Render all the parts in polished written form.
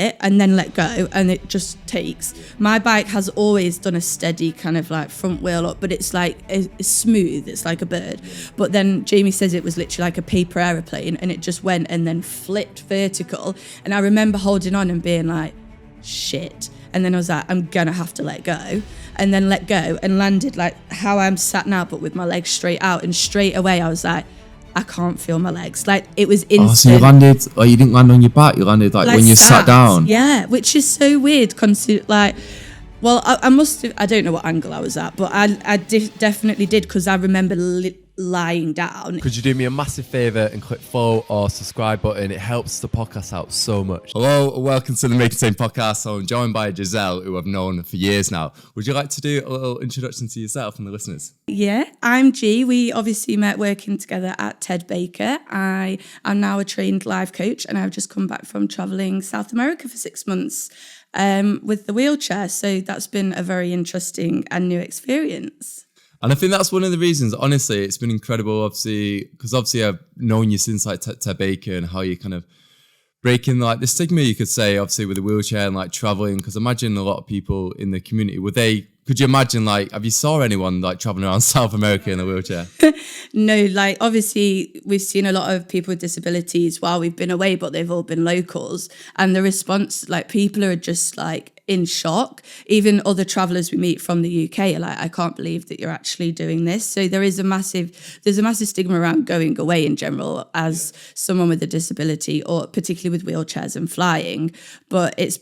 it and then let go, and it just takes. My bike has always done a steady kind of like front wheel up, but it's like it's smooth, it's like a bird. But then Jamie says it was literally like a paper aeroplane, and it just went and then flipped vertical. And I remember holding on and being like, shit. And then I was like, I'm gonna have to let go. And then let go and landed like how I'm sat now, but with my legs straight out. And straight away I was like, I can't feel my legs. Like it was instant. Oh, so you landed, or you didn't land on your back, you landed like when you sat down? Yeah, which is so weird. Like, well, I must have, I don't know what angle I was at, but I definitely did, because I remember lying down. Could you do me a massive favour and click follow or subscribe button? It helps the podcast out so much. Hello, welcome to the Make It Same podcast. So I'm joined by Giselle, who I've known for years now. Would you like to do a little introduction to yourself and the listeners? Yeah, I'm G. We obviously met working together at Ted Baker. I am now a trained life coach, and I've just come back from travelling South America for 6 months with the wheelchair. So that's been a very interesting and new experience. And I think that's one of the reasons, honestly, it's been incredible, obviously, because obviously I've known you since like Ted Baker, and how you kind of breaking like the stigma, you could say, obviously with the wheelchair and like traveling. Because I imagine a lot of people in the community, could you imagine, like, have you saw anyone like traveling around South America in a wheelchair? No, like obviously we've seen a lot of people with disabilities while we've been away, but they've all been locals. And the response, like people are just like in shock. Even other travellers we meet from the UK are like, I can't believe that you're actually doing this. So there's a massive stigma around going away in general as someone with a disability, or particularly with wheelchairs and flying. But there's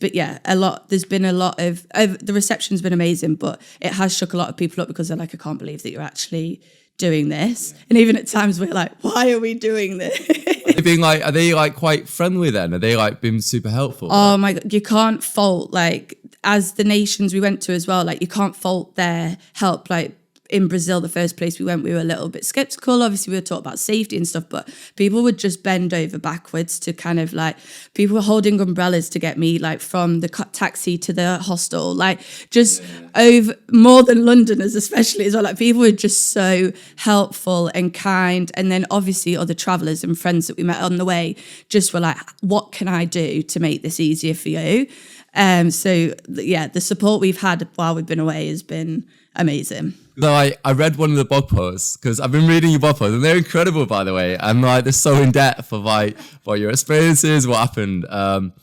been a lot of the reception's been amazing, but it has shook a lot of people up, because they're like, I can't believe that you're actually doing this. And even at times we're like, why are we doing this? Are they like quite friendly then? Are they like been super helpful? Oh my God, you can't fault, like, as the nations we went to as well, like you can't fault their help. Like in Brazil, the first place we went, we were a little bit skeptical. Obviously we were taught about safety and stuff, but people would just bend over backwards to kind of like, people were holding umbrellas to get me like from the taxi to the hostel, like just over more than Londoners especially as well. Like people were just so helpful and kind. And then obviously other travellers and friends that we met on the way just were like, what can I do to make this easier for you? The support we've had while we've been away has been amazing. So I read one of the blog posts, because I've been reading your blog posts, and they're incredible, by the way. And like they're so in depth of like what your experiences, what happened. But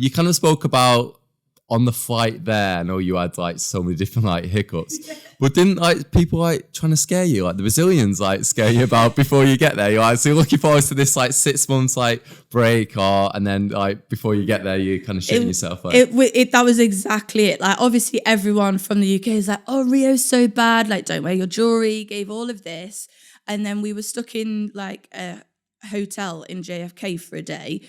you kind of spoke about on the flight there. I know you had like so many different like hiccups, but didn't like people like trying to scare you, like the Brazilians like scare you about before you get there? You're like, so you're looking forward to this like 6 months like break, and then like before you get there, you kind of shitting yourself. Like. That was exactly it. Like obviously everyone from the UK is like, oh, Rio's so bad. Like don't wear your jewelry. Gave all of this, and then we were stuck in like a hotel in JFK for a day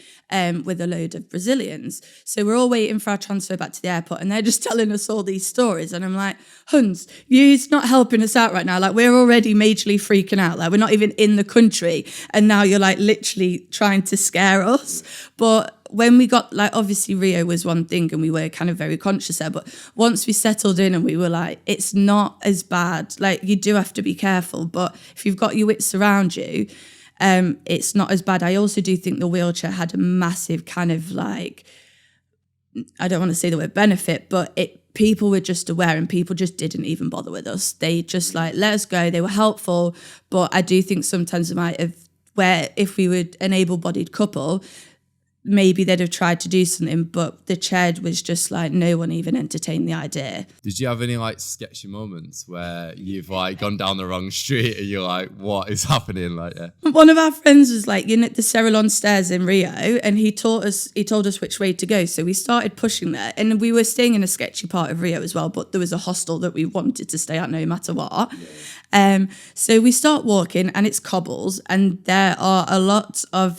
with a load of Brazilians. So we're all waiting for our transfer back to the airport, and they're just telling us all these stories. And I'm like, Huns, you're not helping us out right now. Like we're already majorly freaking out. Like we're not even in the country. And now you're like literally trying to scare us. But when we got, like, obviously Rio was one thing and we were kind of very conscious there, but once we settled in and we were like, it's not as bad. Like you do have to be careful, but if you've got your wits around you, it's not as bad. I also do think the wheelchair had a massive kind of like, I don't want to say the word benefit, but people were just aware, and people just didn't even bother with us. They just like, let us go. They were helpful. But I do think sometimes it might have, where if we were an able-bodied couple, maybe they'd have tried to do something, but the chair was just like, no one even entertained the idea. Did you have any like sketchy moments where you've like gone down the wrong street and you're like, what is happening? Like, yeah. One of our friends was like, at the Cerralon stairs in Rio, and he told us which way to go. So we started pushing there, and we were staying in a sketchy part of Rio as well, but there was a hostel that we wanted to stay at no matter what. Yeah. So we start walking, and it's cobbles, and there are a lot of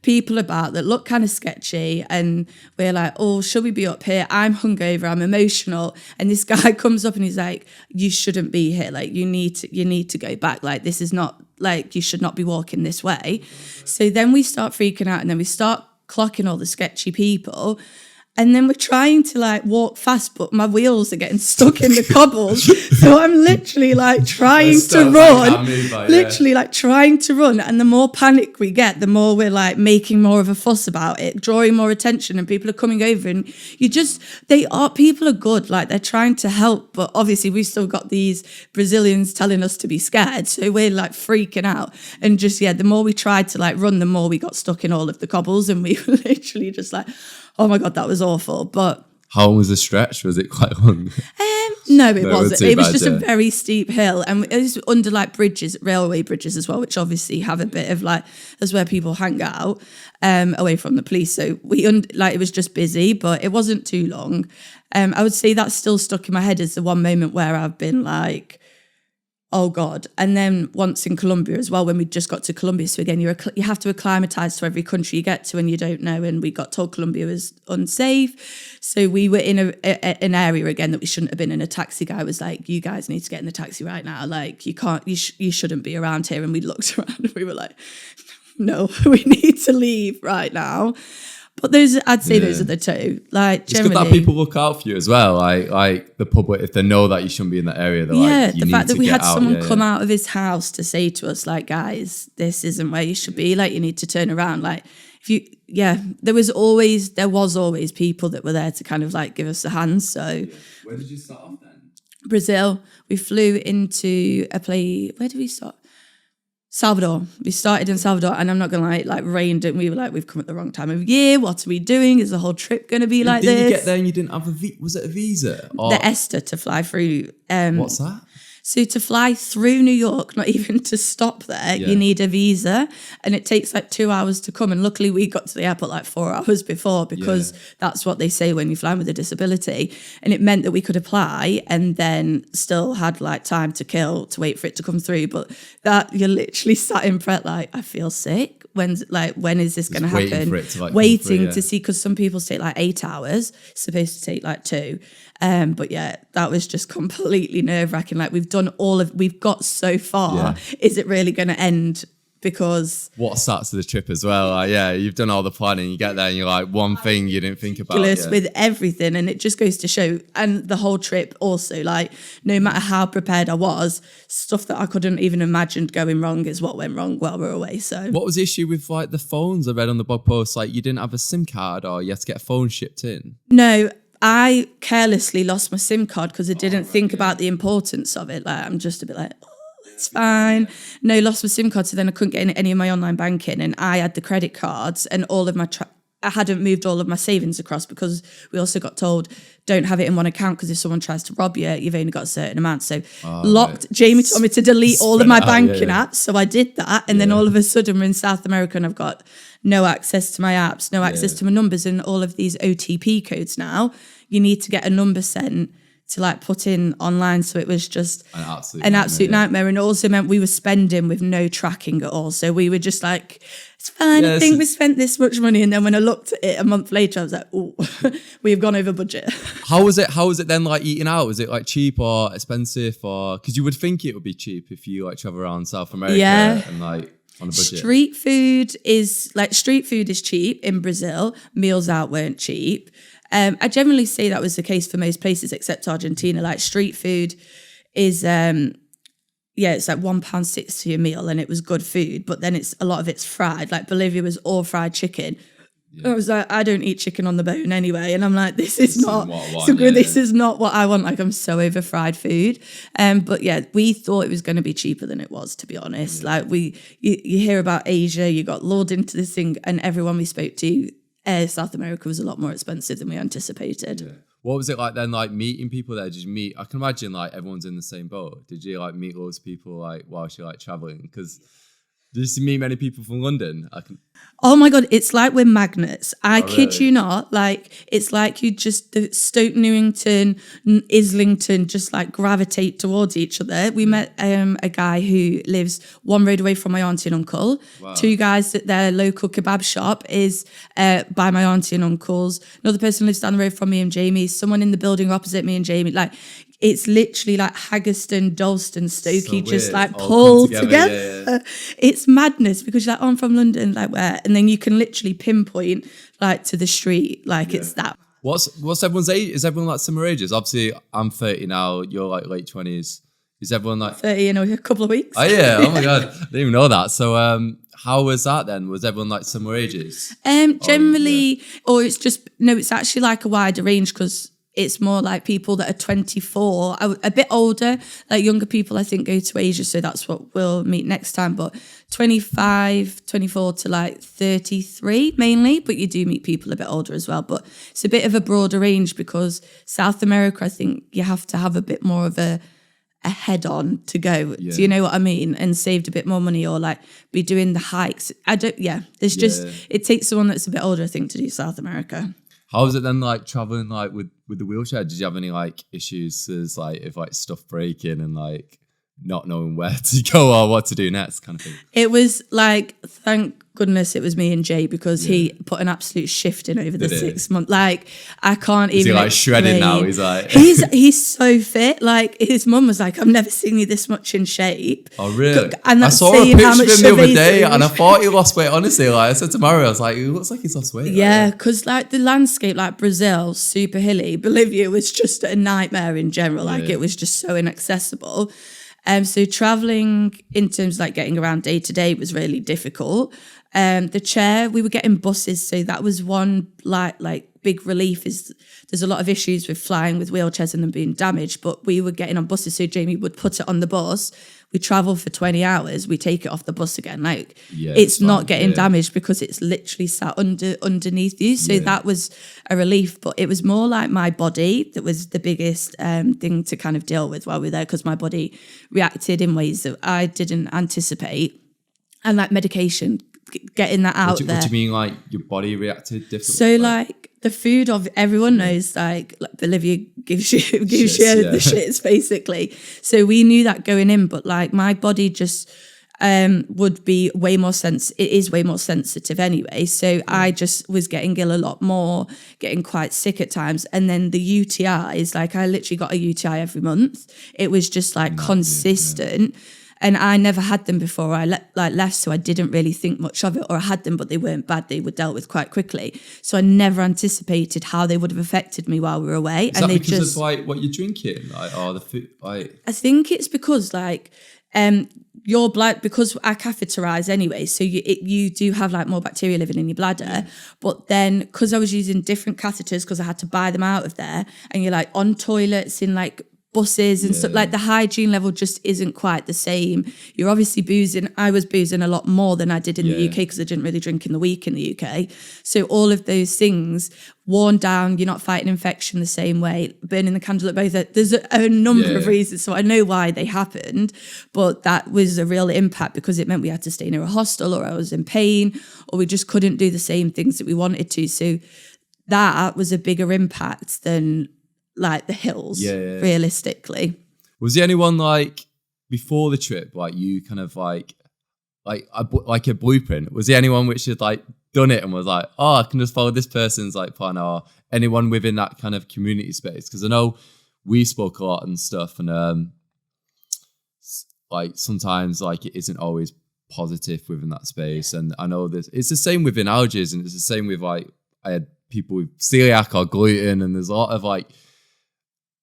people about that look kind of sketchy, and we're like, oh, should we be up here? I'm hungover, I'm emotional, and this guy comes up and he's like, you shouldn't be here, like you need to go back, like this is not, like you should not be walking this way. So then we start freaking out, and then we start clocking all the sketchy people, And then we're trying to like walk fast, but my wheels are getting stuck in the cobbles. So I'm literally like trying to run, like trying to run. And the more panic we get, the more we're like making more of a fuss about it, drawing more attention, and people are coming over. And people are good. Like they're trying to help, but obviously we've still got these Brazilians telling us to be scared. So we're like freaking out. And just, the more we tried to like run, the more we got stuck in all of the cobbles. And we were literally just like, oh my God, that was awful. But how long was the stretch? Was it quite long? No, it wasn't. It was just a very steep hill, and it was under like bridges, railway bridges as well, which obviously have a bit of like, that's where people hang out, away from the police. So it was just busy, but it wasn't too long. I would say that's still stuck in my head as the one moment where I've been like, oh God. And then once in Colombia as well, when we just got to Colombia. So again, you have to acclimatise to every country you get to and you don't know. And we got told Colombia was unsafe. So we were in an area again that we shouldn't have been in. A taxi guy was like, you guys need to get in the taxi right now. Like you shouldn't be around here. And we looked around and we were like, no, we need to leave right now. But I'd say those are the two. Like, generally, it's good that people look out for you as well. Like the public, if they know that you shouldn't be in that area, they're like, you the fact that we had someone come out out of his house to say to us, like, guys, this isn't where you should be. Like, you need to turn around. Like, there was always people that were there to kind of like give us a hand. So, where did you start off then? Brazil. We flew into a place. Where did we start? Salvador. We started in Salvador, and I'm not gonna like rained, and we were like, we've come at the wrong time of year. What are we doing? Is the whole trip gonna be like this? Did you get there and you didn't have was it a visa? Or the ESTA to fly through. What's that? So to fly through New York, not even to stop there, you need a visa, and it takes like 2 hours to come. And luckily we got to the airport like 4 hours before, because that's what they say when you fly with a disability. And it meant that we could apply and then still had like time to kill to wait for it to come through. But that you're literally sat in Pret like, I feel sick. When is this going to happen? Waiting to see, because some people take like 8 hours, it's supposed to take like 2. But that was just completely nerve-wracking. Like we've got so far. Yeah. Is it really going to end? Because what starts to the trip as well? Like, you've done all the planning. You get there and you're like, one thing you didn't think about. With everything, and it just goes to show. And the whole trip also, like, no matter how prepared I was, stuff that I couldn't even imagine going wrong is what went wrong while we were away. So, what was the issue with like the phones? I read on the blog post, like you didn't have a SIM card, or you had to get a phone shipped in. No. I carelessly lost my SIM card because I didn't think about the importance of it. Like, I'm just a bit like, it's fine. No, lost my SIM card, so then I couldn't get any of my online banking, and I had the credit cards and all of my I hadn't moved all of my savings across, because we also got told don't have it in one account, because if someone tries to rob you, you've only got a certain amount. So locked. Jamie told me to delete all of my banking apps, so I did that, and then all of a sudden we're in South America and I've got no access to my apps, no access to my numbers, and all of these OTP codes now. You need to get a number sent to like put in online. So it was just an absolute nightmare. And it also meant we were spending with no tracking at all. So we were just like, it's fine. I think we spent this much money. And then when I looked at it a month later, I was like, oh, we've gone over budget. How was it then like eating out? Was it like cheap or expensive? Or because you would think it would be cheap if you like travel around South America and like on a budget. Street food is cheap in Brazil. Meals out weren't cheap. I generally say that was the case for most places except Argentina. Like street food is, it's like £1.60 a meal, and it was good food. But then a lot of it's fried. Like Bolivia was all fried chicken. Yeah. I was like, I don't eat chicken on the bone anyway, and I'm like, this is not what I want. Like, I'm so over fried food. But we thought it was going to be cheaper than it was, to be honest. Yeah. Like you hear about Asia, you got lured into this thing, and everyone we spoke to. South America was a lot more expensive than we anticipated. Yeah. What was it like then, like meeting people there? Did you meet, I can imagine like everyone's in the same boat. Did you like meet loads of people like whilst you're like traveling? Because did you meet many people from London? Oh my God, it's like we're magnets. I kid you not. Like, it's like you just, the Stoke Newington, Islington, just like gravitate towards each other. We met a guy who lives one road away from my auntie and uncle. Wow. 2 guys at their local kebab shop is by my auntie and uncle's. Another person lives down the road from me and Jamie. Someone in the building opposite me and Jamie. Like, it's literally like Haggerston, Dalston, Stokey, so just like pulled together. Yeah. It's madness, because you're like, oh, I'm from London, like where? And then you can literally pinpoint like to the street, like it's that. What's everyone's age? Is everyone like similar ages? Obviously, I'm 30 now. You're like late 20s. Is everyone like 30 in a couple of weeks. Oh yeah! Oh my god! I didn't even know that. So how was that then? Was everyone like similar ages? Generally, or it's just no. It's actually like a wider range because it's more like people that are 24, a bit older, like younger people. I think go to Asia, so that's what we'll meet next time. But 25, 24 to like 33 mainly, but you do meet people a bit older as well. But it's a bit of a broader range because South America, I think you have to have a bit more of a head on to go. Do you know what I mean? And saved a bit more money or like be doing the hikes. There's just, it takes someone that's a bit older, I think, to do South America. How was it then like traveling like with the wheelchair? Did you have any like issues as like if like stuff breaking and like not knowing where to go or what to do next kind of thing? It was like, thank goodness it was me and Jay because he put an absolute shift in over the 6 months. Like I can't Is even. He like shredded now? He's like he's so fit. Like his mum was like, I've never seen you this much in shape. Oh really? And I saw a picture of him the other day and I thought he lost weight. Honestly, like I said to Mario, I was like, he looks like he's lost weight. Yeah, because like the landscape, like Brazil, super hilly. Bolivia was just a nightmare in general. Like it was just so inaccessible. So traveling in terms of like getting around day to day was really difficult. The chair, we were getting buses, so that was one like big relief. Is there's a lot of issues with flying with wheelchairs and them being damaged, but we were getting on buses. So Jamie would put it on the bus. We travel for 20 hours. We take it off the bus again. Like it's not getting damaged because it's literally sat underneath you. So that was a relief. But it was more like my body that was the biggest thing to kind of deal with while we were there because my body reacted in ways that I didn't anticipate. And like medication, getting that out there. What do you mean like your body reacted differently? So like the food of everyone knows like Bolivia gives you the shits basically. So we knew that going in, but like my body just would be way more it is way more sensitive anyway. So I just was getting ill a lot more, getting quite sick at times. And then the UTIs, like I literally got a UTI every month. It was just like consistent. And I never had them before I left, so I didn't really think much of it, or I had them, but they weren't bad. They were dealt with quite quickly. So I never anticipated how they would have affected me while we were away. Is that because of like what you're drinking, like, or the food? Like, I think it's because like your blood, because I catheterize anyway, so you do have like more bacteria living in your bladder. But then because I was using different catheters, because I had to buy them out of there, and you're like on toilets in like buses and stuff, like the hygiene level just isn't quite the same. You're obviously boozing. I was boozing a lot more than I did in the UK because I didn't really drink in the week in the UK. So all of those things worn down, you're not fighting infection the same way, burning the candle at both. There's a number of reasons. So I know why they happened, but that was a real impact because it meant we had to stay near a hostel, or I was in pain, or we just couldn't do the same things that we wanted to. So that was a bigger impact than like the hills, realistically. Was there anyone like before the trip, like you kind of like a blueprint? Was there anyone which had like done it and was like, oh, I can just follow this person's like plan, or anyone within that kind of community space? Because I know we spoke a lot and stuff, and like sometimes like it isn't always positive within that space. And I know this, it's the same within allergies, and it's the same with like I had people with celiac or gluten, and there's a lot of like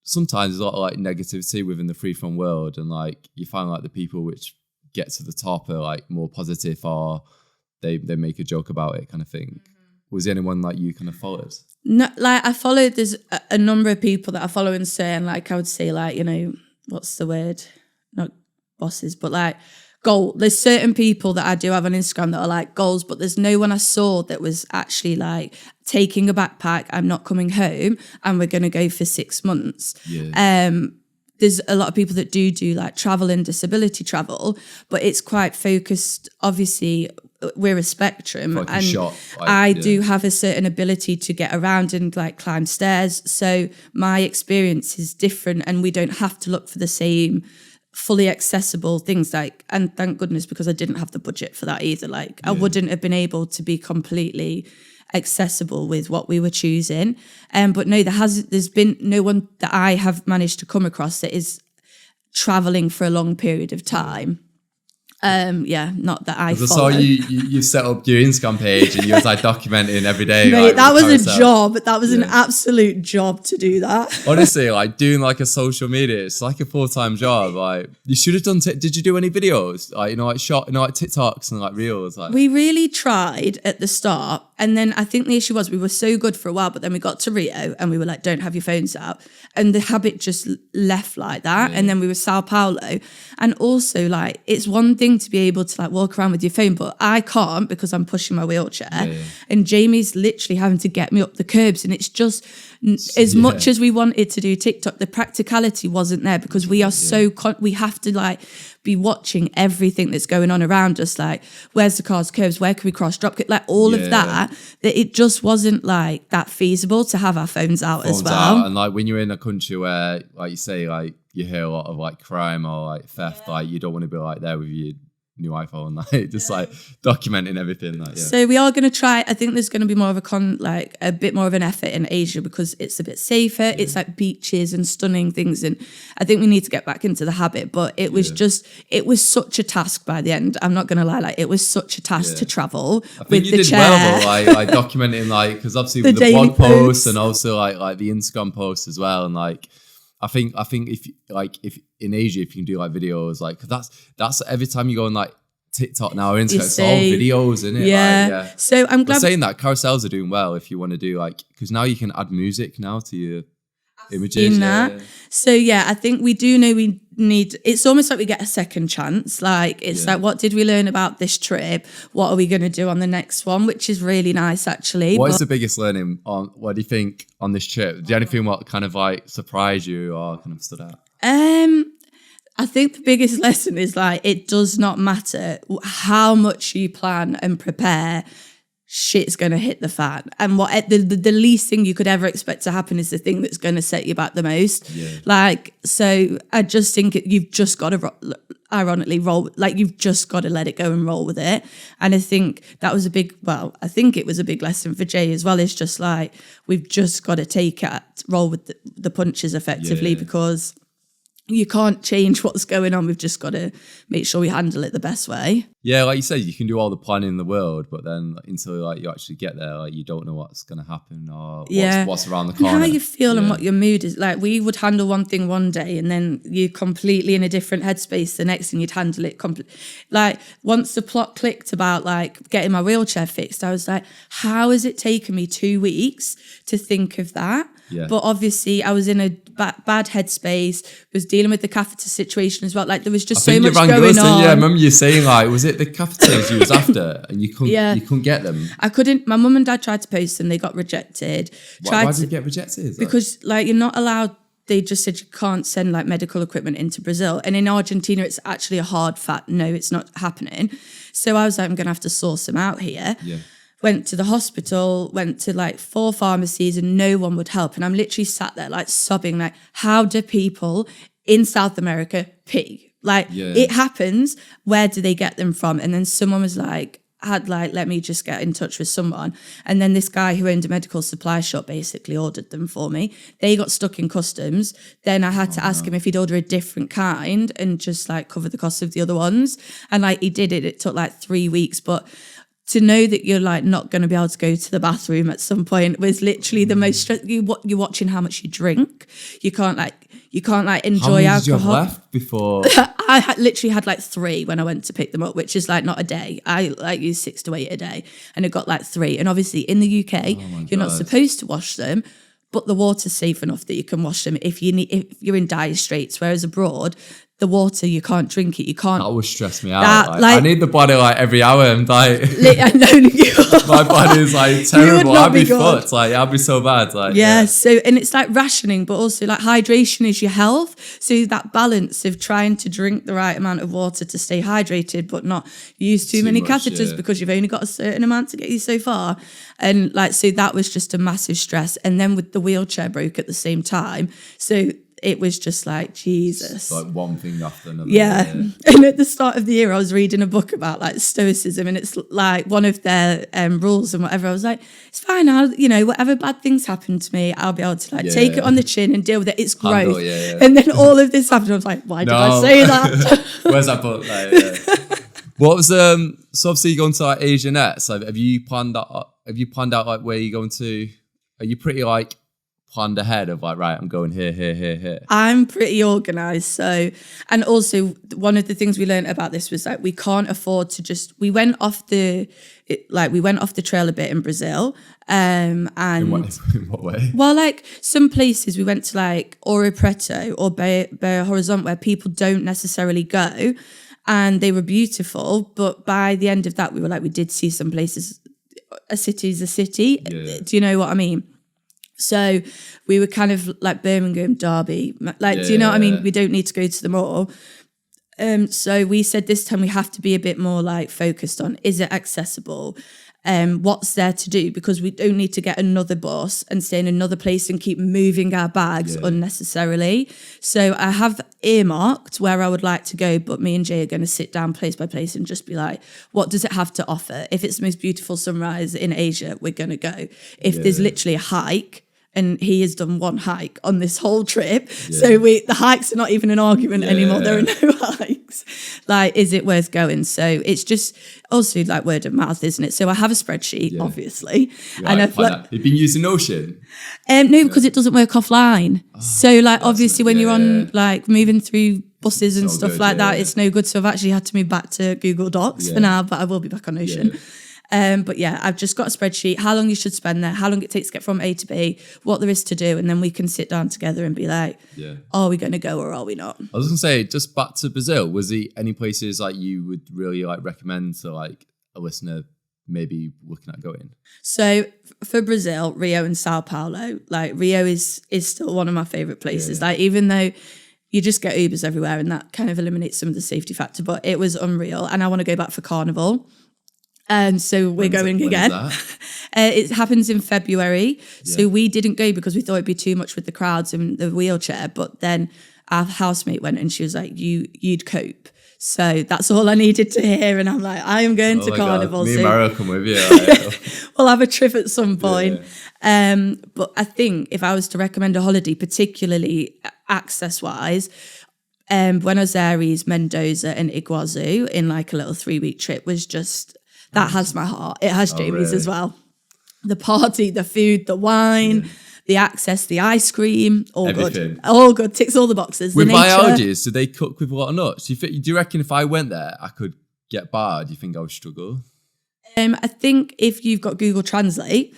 sometimes there's a lot of like negativity within the free from world, and like you find like the people which get to the top are like more positive, or they make a joke about it kind of thing. Was there anyone like you kind of followed? No, like I followed, there's a number of people that I follow and say, and like I would say like, you know, what's the word? Not bosses, but like goal. There's certain people that I do have on Instagram that are like goals, but there's no one I saw that was actually like taking a backpack, I'm not coming home, and we're going to go for 6 months. There's a lot of people that do like travel and disability travel, but it's quite focused. Obviously, we're a spectrum, like and shot, like, I do have a certain ability to get around and like climb stairs. So my experience is different, and we don't have to look for the same fully accessible things. Like, and thank goodness, because I didn't have the budget for that either. Like, I wouldn't have been able to be completely accessible with what we were choosing. But no, there's been no one that I have managed to come across that is traveling for a long period of time. Not that I Because I follow. saw you set up your Instagram page and you was like documenting every day. Mate, like, that with was a carousel. job. That was an Yeah. absolute job to do that. Honestly, like doing like a social media, it's like a full-time job. Like you should have done. Did you do any videos? Like like like TikToks and like reels. Like We really tried at the start, and then I think the issue was we were so good for a while, but then we got to Rio and we were like, don't have your phones out, and the habit just left like that. And then we were Sao Paulo, and also like it's one thing to be able to like walk around with your phone, but I can't because I'm pushing my wheelchair, and Jamie's literally having to get me up the curbs, and it's just as much as we wanted to do TikTok, the practicality wasn't there because we are so we have to like be watching everything that's going on around us, like where's the car's curves, where can we cross, drop, like all of that it just wasn't like that feasible to have our phones out as well. And like when you're in a country where, like you say, like you hear a lot of like crime or like theft, like you don't want to be like there with your new iPhone, like just like documenting everything. Like, So we are going to try. I think there's going to be more of a bit more of an effort in Asia because it's a bit safer. It's like beaches and stunning things, and I think we need to get back into the habit. But it was it was such a task by the end. I'm not going to lie, like it was such a task to travel I think with you the did chair. well though, like documenting, like because obviously with the daily blog posts posts. and also like the Instagram posts as well, and like I think if in Asia if you can do like videos, like 'cause that's every time you go on like TikTok now, Instagram, it's all videos, isn't it? Yeah. Like, So I'm glad. But saying that, carousels are doing well if you want to do like, because now you can add music now to your images. In that. So yeah, I think we do know we need, it's almost like we get a second chance. Like it's like, what did we learn about this trip? What are we going to do on the next one? Which is really nice actually. What is the biggest learning on, what do you think on this trip? Do you anything what kind of like surprised you or kind of stood out? I think the biggest lesson is like, it does not matter how much you plan and prepare, shit's going to hit the fan. And what the least thing you could ever expect to happen is the thing that's going to set you back the most. Like, so I just think you've just got to, ironically, roll, like you've just got to let it go and roll with it. And I think that was I think it was a big lesson for Jay as well. It's just like, we've just got to roll with the punches effectively because you can't change what's going on. We've just got to make sure we handle it the best way. Yeah, like you said, you can do all the planning in the world, but then until like you actually get there, like you don't know what's going to happen or what's around the corner. And how you feel and what your mood is. Like we would handle one thing one day and then you're completely in a different headspace the next, and you'd handle it completely. Like once the plot clicked about like getting my wheelchair fixed, I was like, how has it taken me 2 weeks to think of that? Yeah. But obviously I was in a bad headspace, was dealing with the catheter situation as well. Like there was just so much going on. Yeah, I remember you saying like, was it the cafeterias you was after and you couldn't get them? I couldn't, my mum and dad tried to post them, they got rejected. Why did you get rejected? Because like you're not allowed, they just said you can't send like medical equipment into Brazil. And in Argentina, it's actually a hard fact. No, it's not happening. So I was like, I'm going to have to source them out here. Yeah. Went to the hospital, went to like 4 pharmacies and no one would help. And I'm literally sat there like sobbing, like, how do people in South America pee? Like it happens. Where do they get them from? And then someone was like, let me just get in touch with someone. And then this guy who owned a medical supply shop basically ordered them for me. They got stuck in customs. Then I had to ask him if he'd order a different kind and just like cover the cost of the other ones. And like he did it. It took like 3 weeks, but to know that you're like not going to be able to go to the bathroom at some point was literally the most you're watching how much you drink. You can't enjoy alcohol. How many did you have left before? I literally had like 3 when I went to pick them up, which is like not a day. I like use 6 to 8 a day, and I got like 3. And obviously in the UK, you're not supposed to wash them, but the water's safe enough that you can wash them if you're in dire straits. Whereas abroad, the water, you can't drink it. You can't. That would stress me out. Like, I need the body like every hour. And like, I know my body is like terrible. I'd be fucked. Like, I'd be so bad. Like, So, and it's like rationing, but also like hydration is your health. So that balance of trying to drink the right amount of water to stay hydrated, but not use too many catheters because you've only got a certain amount to get you so far. And like, so that was just a massive stress. And then with the wheelchair broke at the same time. So it was just like, Jesus. It's like one thing after another. Yeah. And at the start of the year, I was reading a book about like stoicism, and it's like one of their rules and whatever. I was like, it's fine. Whatever bad things happen to me, I'll be able to like take it on the chin and deal with it. It's growth. And then all of this happened. I was like, why did I say that? Where's that book? Like, What was so obviously you're going to like Asia next. Like, have you planned out like where you're going to? Are you pretty like planned ahead of like, right, I'm going here? I'm pretty organised. So, and also one of the things we learned about this was that we can't afford to just, we went off the trail a bit in Brazil. And In what way? well, like some places we went to like Ouro Preto or Belo Horizonte where people don't necessarily go, and they were beautiful. But by the end of that, we were like, we did see some places, a city is a city. Yeah. Do you know what I mean? So we were kind of like Birmingham, Derby, like, do you know what I mean? We don't need to go to them all. So we said this time we have to be a bit more like focused on, is it accessible? What's there to do? Because we don't need to get another bus and stay in another place and keep moving our bags unnecessarily. So I have earmarked where I would like to go, but me and Jay are going to sit down place by place and just be like, what does it have to offer? If it's the most beautiful sunrise in Asia, we're going to go. If there's literally a hike, and he has done one hike on this whole trip. Yeah. So the hikes are not even an argument anymore. There are no hikes. Like, is it worth going? So it's just also like word of mouth, isn't it? So I have a spreadsheet, obviously. And I've you've been using Notion? No, because it doesn't work offline. So like obviously when you're on like moving through buses and stuff like that, it's no good. So I've actually had to move back to Google Docs for now, but I will be back on Notion. But yeah, I've just got a spreadsheet, how long you should spend there, how long it takes to get from A to B, what there is to do, and then we can sit down together and be like, are we going to go or are we not? I was going to say, just back to Brazil, was there any places like you would really like recommend to like a listener maybe looking at going? So for Brazil, Rio and Sao Paulo, like Rio is still one of my favourite places. Like even though you just get Ubers everywhere and that kind of eliminates some of the safety factor, but it was unreal. And I want to go back for Carnival. And so we're going again. It happens in February. So we didn't go because we thought it'd be too much with the crowds and the wheelchair. But then our housemate went and she was like, you'd cope. So that's all I needed to hear. And I'm like, I am going to Carnival. Me and Mara come with you. We'll have a trip at some point. But I think if I was to recommend a holiday, particularly access-wise, Buenos Aires, Mendoza and Iguazu in like a little 3-week trip was just... That has my heart. It has Jamie's as well. The party, the food, the wine, the access, the ice cream, all everything. Good. All good. Ticks all the boxes. With the biologies, do they cook with a lot of nuts? Do you reckon if I went there, I could get barred? Do you think I would struggle? I think if you've got Google Translate,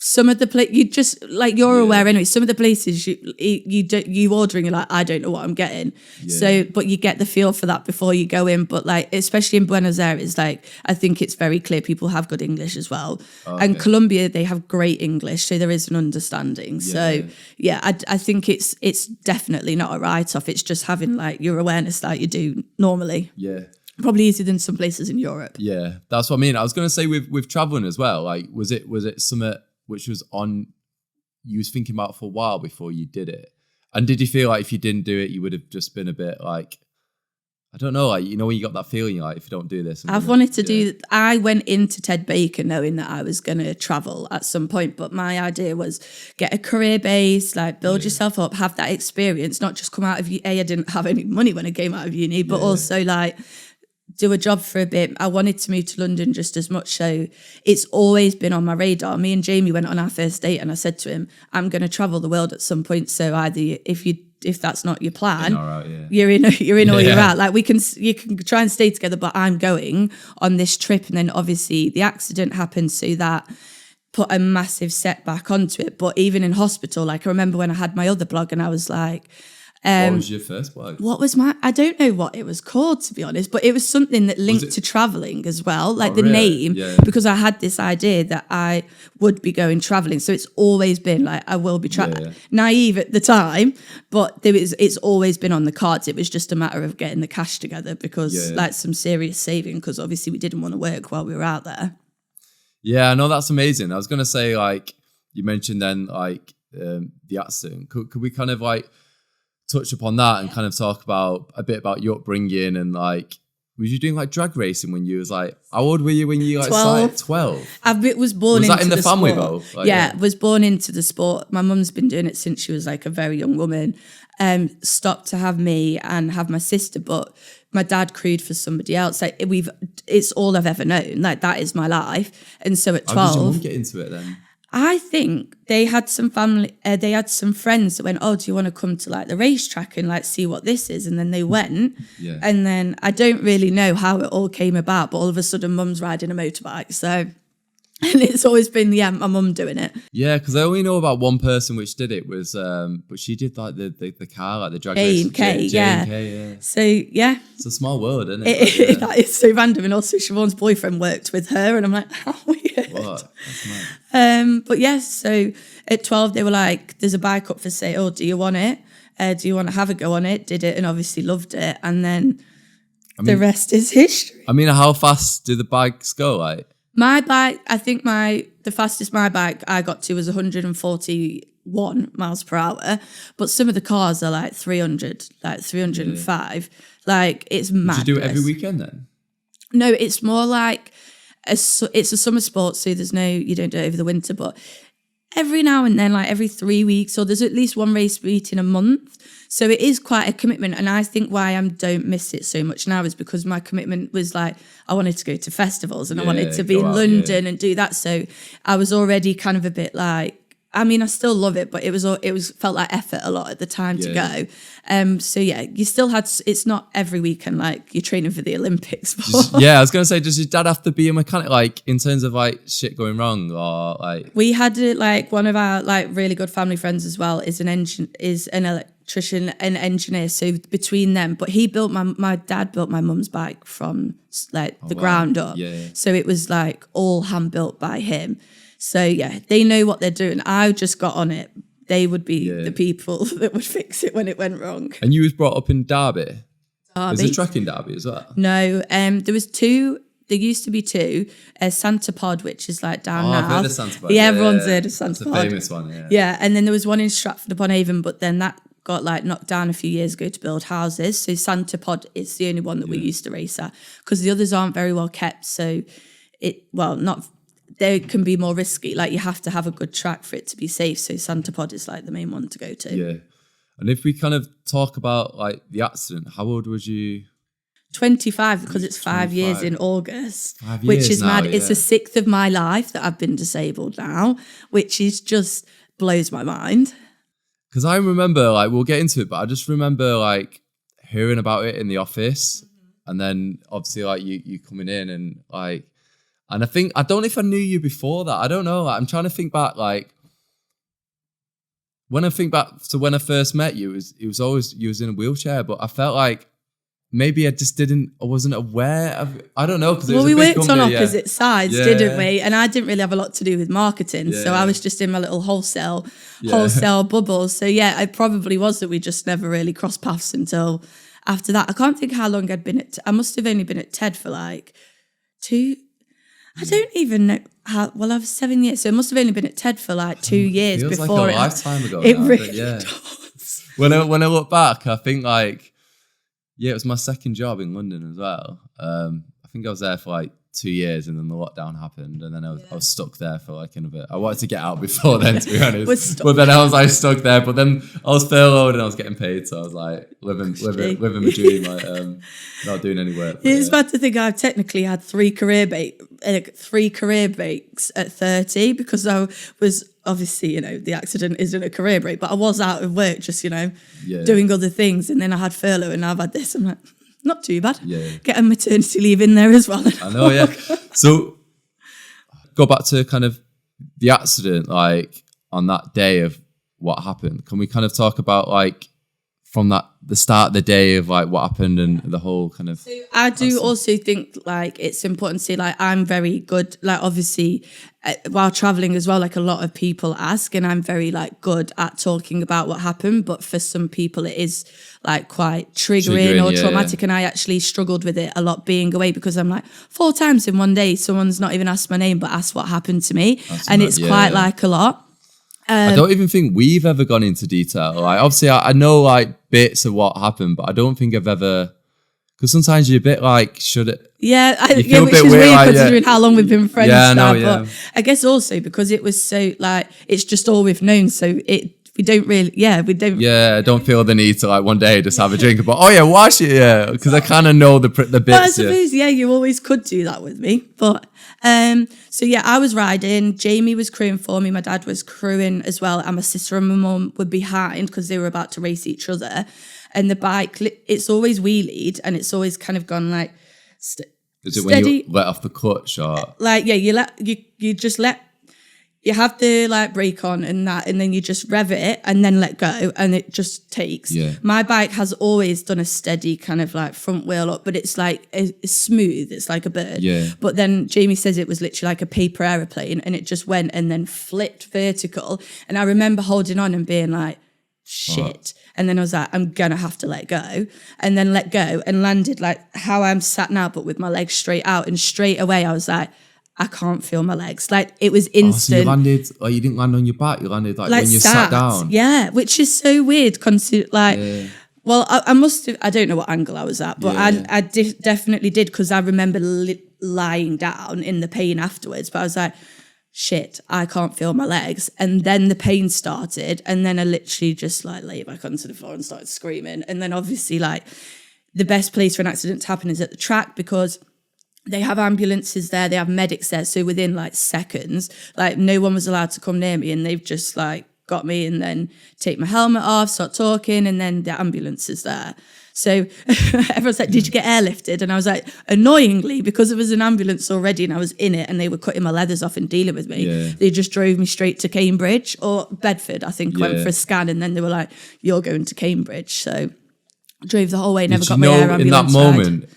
some of the you just like you're aware anyway. Some of the places you ordering, you're like, I don't know what I'm getting. So, but you get the feel for that before you go in. But like, especially in Buenos Aires, like I think it's very clear people have good English as well. And Colombia, they have great English, so there is an understanding. So I think it's definitely not a write-off. It's just having like your awareness like you do normally. Yeah. Probably easier than some places in Europe. Yeah, that's what I mean. I was going to say with traveling as well. Like, was it something which was on you was thinking about for a while before you did it? And did you feel like if you didn't do it, you would have just been a bit like, I don't know, like, you know, when you got that feeling, like, if you don't do this. I've wanted to do, I went into Ted Baker knowing that I was going to travel at some point, but my idea was get a career base, like build yourself up, have that experience, not just come out of, I didn't have any money when I came out of uni, but also like, do a job for a bit. I wanted to move to London just as much, so it's always been on my radar. Me and Jamie went on our first date and I said to him, I'm going to travel the world at some point, so either if that's not your plan, you're in or you're out. Like you can try and stay together, but I'm going on this trip. And then obviously the accident happened, so that put a massive setback onto it. But even in hospital, like I remember when I had my other blog and I was like, what was your first blog? What was I don't know what it was called, to be honest, but it was something that linked to traveling as well, like the name, because I had this idea that I would be going traveling. So it's always been like, I will be naive at the time, but it's always been on the cards. It was just a matter of getting the cash together because like some serious saving, because obviously we didn't want to work while we were out there. Yeah, no, that's amazing. I was going to say, like, you mentioned then, like, the accident. Could we kind of like touch upon that and kind of talk about a bit about your upbringing and like, was you doing like drag racing when you was like, how old were you when you like 12? I was born into the sport. Was that in the family though? Like, was born into the sport. My mum's been doing it since she was like a very young woman. Stopped to have me and have my sister, but my dad crewed for somebody else. Like it's all I've ever known. Like that is my life. And so at 12, how did your mum get into it then? I think they had some family, they had some friends that went, oh, do you want to come to like the racetrack and like see what this is? And then they went. Yeah. And then I don't really know how it all came about, but all of a sudden mum's riding a motorbike. So, and it's always been, my mum doing it. Yeah, because I only know about one person which did it was, but she did like the car, like the drag race. J&K, yeah. So, yeah. It's a small world, isn't it? That is so random. And also Siobhan's boyfriend worked with her and I'm like, how weird. What? That's mad. But yes, so at 12 they were like, there's a bike up for sale, do you want it? Do you want to have a go on it? Did it and obviously loved it. And then the rest is history. I mean, how fast do the bikes go? Like my bike, I think the fastest my bike I got to was 141 miles per hour. But some of the cars are like 300, like 305. Like it's mad. Did you do it every weekend then? No, it's more like it's a summer sport, so you don't do it over the winter, but every now and then, like every 3 weeks, or there's at least one race meet in a month. So it is quite a commitment. And I think why I don't miss it so much now is because my commitment was like, I wanted to go to festivals and I wanted to be in London and do that. So I was already kind of a bit like, I mean, I still love it, but it was felt like effort a lot at the time to go. So yeah, you still had, it's not every weekend like you're training for the Olympics. Yeah, I was going to say, does your dad have to be a mechanic, like in terms of like shit going wrong or like? We had like one of our like really good family friends as well is an electrician and engineer. So between them, but he built my dad built my mum's bike from like the ground up. Yeah. So it was like all hand built by him. So yeah, they know what they're doing. I just got on it. They would be the people that would fix it when it went wrong. And you was brought up in Derby? Is there track in Derby as well? No, there was two. There used to be two. Santa Pod, which is like down now. I've heard of Santa Pod. Yeah, everyone's heard of Santa Pod. It's a famous one, yeah. Yeah, and then there was one in Stratford-upon-Avon, but then that got like knocked down a few years ago to build houses. So Santa Pod is the only one that we used to race at because the others aren't very well kept. So they can be more risky. Like you have to have a good track for it to be safe. So Santa Pod is like the main one to go to. Yeah. And if we kind of talk about like the accident, how old was you? 25 because it's 5 years in August, 5 years which is now, mad. It's a sixth of my life that I've been disabled now, which is just blows my mind. Because I remember, like, we'll get into it, but I just remember like hearing about it in the office, and then obviously like you coming in and like. And I don't know if I knew you before that. I don't know. Like, I'm trying to think back, like, when I think back to when I first met you, it was always, you was in a wheelchair, but I felt like maybe I wasn't aware of, I don't know. Well, we worked on opposite sides, didn't we? And I didn't really have a lot to do with marketing. So I was just in my little wholesale bubble. So yeah, it probably was that we just never really crossed paths until after that. I can't think how long I'd been I must have only been at TED for like I don't even know how. Well, I was 7 years, so I must have only been at TED for like 2 years feels before like a lifetime ago. It now, really yeah. does. When I look back, I think like, it was my second job in London as well. I think I was there for like 2 years, and then the lockdown happened, and then I was stuck there for like another. I wanted to get out before then, to be honest. But then I was like stuck there. But then I was furloughed and I was getting paid, so I was like living my dream, like not doing any work. It's bad to think I've technically had three career breaks at 30 because I was obviously, the accident isn't a career break, but I was out of work just, doing other things, and then I had furlough, and now I've had this. I'm like, not too bad. Yeah. Get a maternity leave in there as well. I know, yeah. So go back to kind of the accident, like on that day of what happened. Can we kind of talk about like from the start of the day of like what happened and the whole kind of... I do also think like it's important to say like I'm very good, like obviously while traveling as well, like a lot of people ask, and I'm very like good at talking about what happened, but for some people it is like quite triggering or traumatic. And I actually struggled with it a lot being away because I'm like 4 times in one day someone's not even asked my name but asked what happened to me. And it's quite like a lot. I don't even think we've ever gone into detail. Like, obviously, I know like bits of what happened, but I don't think I've ever. Because sometimes you're a bit like, should it? Yeah, which is weird like, considering how long we've been friends now. But I guess also because it was so like it's just all we've known, so we don't really, we don't. Yeah, I don't feel the need to like one day just have a drink. But wash it, because I kind of know the bits. But I suppose, you always could do that with me. But so I was riding. Jamie was crewing for me. My dad was crewing as well, and my sister and my mum were behind because they were about to race each other. And the bike, it's always wheelied, and it's always kind of gone like Is it steady. when you let off the clutch or Like you have the like brake on and that, and then you just rev it and then let go, and it just takes. Yeah. My bike has always done a steady kind of like front wheel up, but it's like it's smooth. It's like a bird. Yeah. But then Jamie says it was literally like a paper aeroplane, and it just went and then flipped vertical. And I remember holding on and being like, shit. And then I was like, I'm gonna have to let go, and then let go and landed like how I'm sat now, but with my legs straight out. And straight away I was like, I can't feel my legs. Like it was instant. So you landed, or you didn't land on your back, you landed like when you sat down. Yeah, which is so weird. Well, I must have, I don't know what angle I was at, but I definitely did, because I remember lying down in the pain afterwards. But I was like, shit, I can't feel my legs. And then the pain started, and then I literally just like lay back onto the floor and started screaming. And then obviously like the best place for an accident to happen is at the track, because they have ambulances there, they have medics there. So within like seconds, like no one was allowed to come near me, and they've just like got me and then take my helmet off, start talking, and then the ambulance is there. So everyone's like, did you get airlifted? And I was like, annoyingly, because there was an ambulance already and I was in it and they were cutting my leathers off and dealing with me, they just drove me straight to Cambridge or Bedford, I think, went for a scan, and then they were like, you're going to Cambridge. So I drove the whole way, never got my air ambulance in that moment,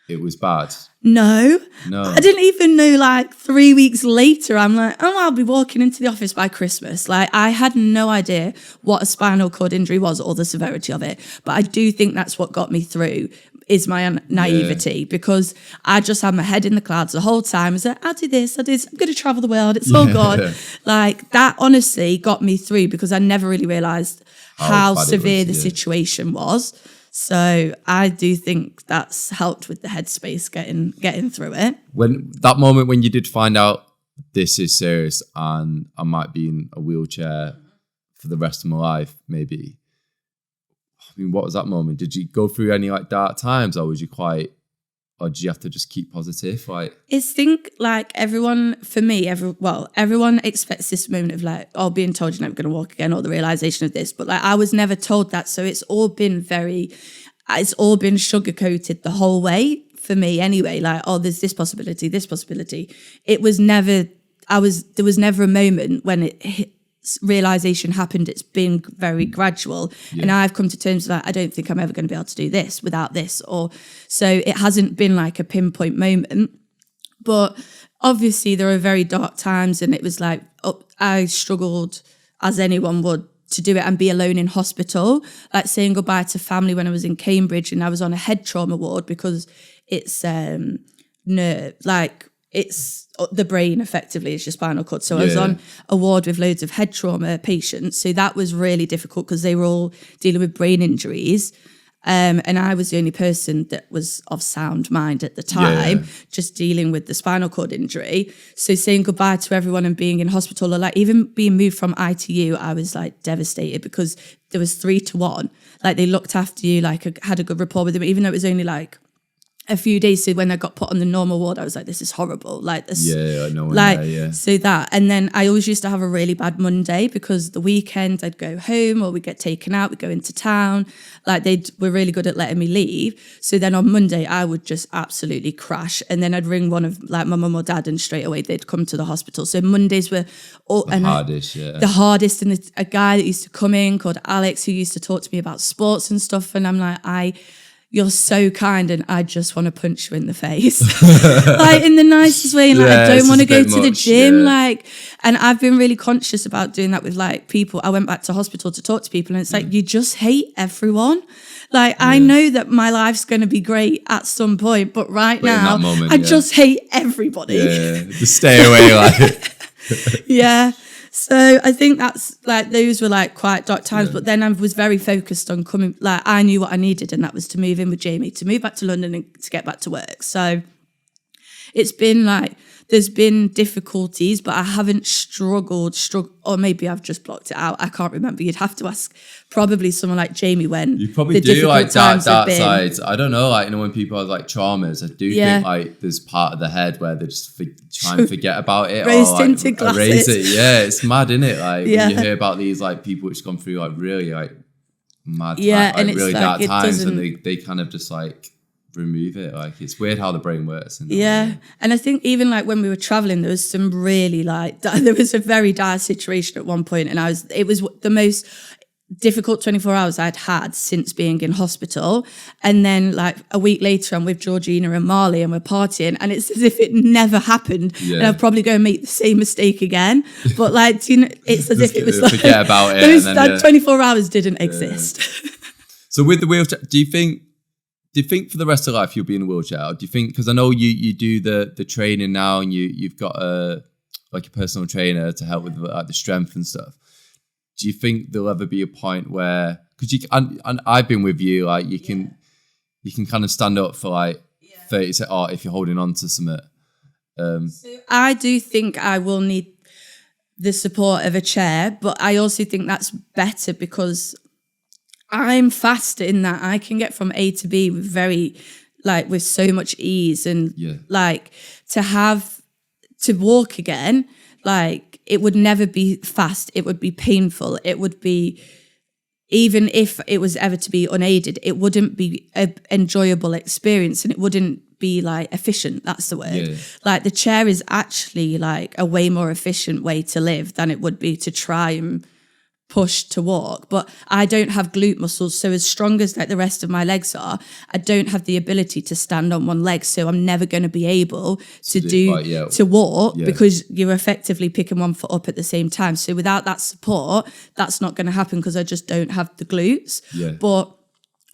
it was bad? No. I didn't even know, like 3 weeks later, I'm like, I'll be walking into the office by Christmas. Like I had no idea what a spinal cord injury was or the severity of it. But I do think that's what got me through, is my naivety, because I just had my head in the clouds the whole time. I was like, I'll do this, I'm going to travel the world, it's all good. Like that honestly got me through, because I never really realised how severe the situation was. So I do think that's helped with the headspace getting through it. When that moment when you did find out this is serious and I might be in a wheelchair for the rest of my life, maybe. I mean, what was that moment? Did you go through any like dark times, or was you or did you have to just keep positive? Like, I think like everyone, for me, everyone expects this moment of like, being told you're never going to walk again, or the realization of this. But like, I was never told that. So it's all been sugar-coated the whole way for me anyway. Like, there's this possibility. It was never, there was never a moment when it realization happened. It's been very gradual, and I've come to terms with that. I don't think I'm ever going to be able to do this without this, so it hasn't been like a pinpoint moment. But obviously there are very dark times, and it was like I struggled, as anyone would, to do it and be alone in hospital, like saying goodbye to family when I was in Cambridge, and I was on a head trauma ward because it's it's the brain effectively is your spinal cord. So I was on a ward with loads of head trauma patients. So that was really difficult because they were all dealing with brain injuries. And I was the only person that was of sound mind at the time, just dealing with the spinal cord injury. So saying goodbye to everyone and being in hospital, or like even being moved from ITU, I was like devastated, because there was 3 to 1. Like they looked after you, like I had a good rapport with them, even though it was only like a few days. So when I got put on the normal ward, I was like, this is horrible. Like this, I know. So that, and then I always used to have a really bad Monday, because the weekend I'd go home, or we'd get taken out, we'd go into town. Like they were really good at letting me leave. So then on Monday I would just absolutely crash, and then I'd ring one of like my mum or dad, and straight away they'd come to the hospital. So Mondays were the hardest. And a guy that used to come in called Alex, who used to talk to me about sports and stuff, and I'm like, you're so kind, and I just want to punch you in the face, like in the nicest way. And like, I don't want to go to the gym. Like, and I've been really conscious about doing that with like people. I went back to hospital to talk to people, and it's like, you just hate everyone. Like, I know that my life's going to be great at some point, but now I just hate everybody. Just stay away. Like, So I think that's like, those were like quite dark times, but then I was very focused on coming, like I knew what I needed, and that was to move in with Jamie, to move back to London and to get back to work. So it's been like there's been difficulties, but I haven't struggled, or maybe I've just blocked it out. I can't remember. You'd have to ask probably someone like Jamie when you probably the do like difficult dark times have been. sides. I don't know, like, you know, when people have like traumas, I do think like there's part of the head where they just try and forget about it, Rose or like tinted glasses. erase it. Yeah, it's mad, isn't it? Like when you hear about these like people which gone through like really like mad times, like, and it's really like, dark it times, and doesn't- they kind of just like remove it. Like it's weird how the brain works. And I think even like when we were traveling, there was some really like there was a very dire situation at one point, and it was the most difficult 24 hours I'd had since being in hospital. And then like a week later, I'm with Georgina and Marley and we're partying, and it's as if it never happened. And I'll probably go and make the same mistake again. But like, you know, it's as if it was like forget about it. Those 24 hours didn't exist. So with the wheelchair, do you think for the rest of life you'll be in a wheelchair? Or do you think, because I know you do the training now, and you've got a personal trainer to help with like the strength and stuff. Do you think there'll ever be a point where, because and I've been with you, like you can kind of stand up for like 30 seconds, or if you're holding on to something. So I do think I will need the support of a chair, but I also think that's better because I'm fast in that I can get from A to B with so much ease, and like to walk again, like it would never be fast. It would be painful. It would be, even if it was ever to be unaided, it wouldn't be an enjoyable experience, and it wouldn't be like efficient. That's the word. Like the chair is actually like a way more efficient way to live than it would be to try and push to walk. But I don't have glute muscles, so as strong as like the rest of my legs are, I don't have the ability to stand on one leg, so I'm never going to be able to walk because you're effectively picking one foot up at the same time. So without that support, that's not going to happen because I just don't have the glutes. But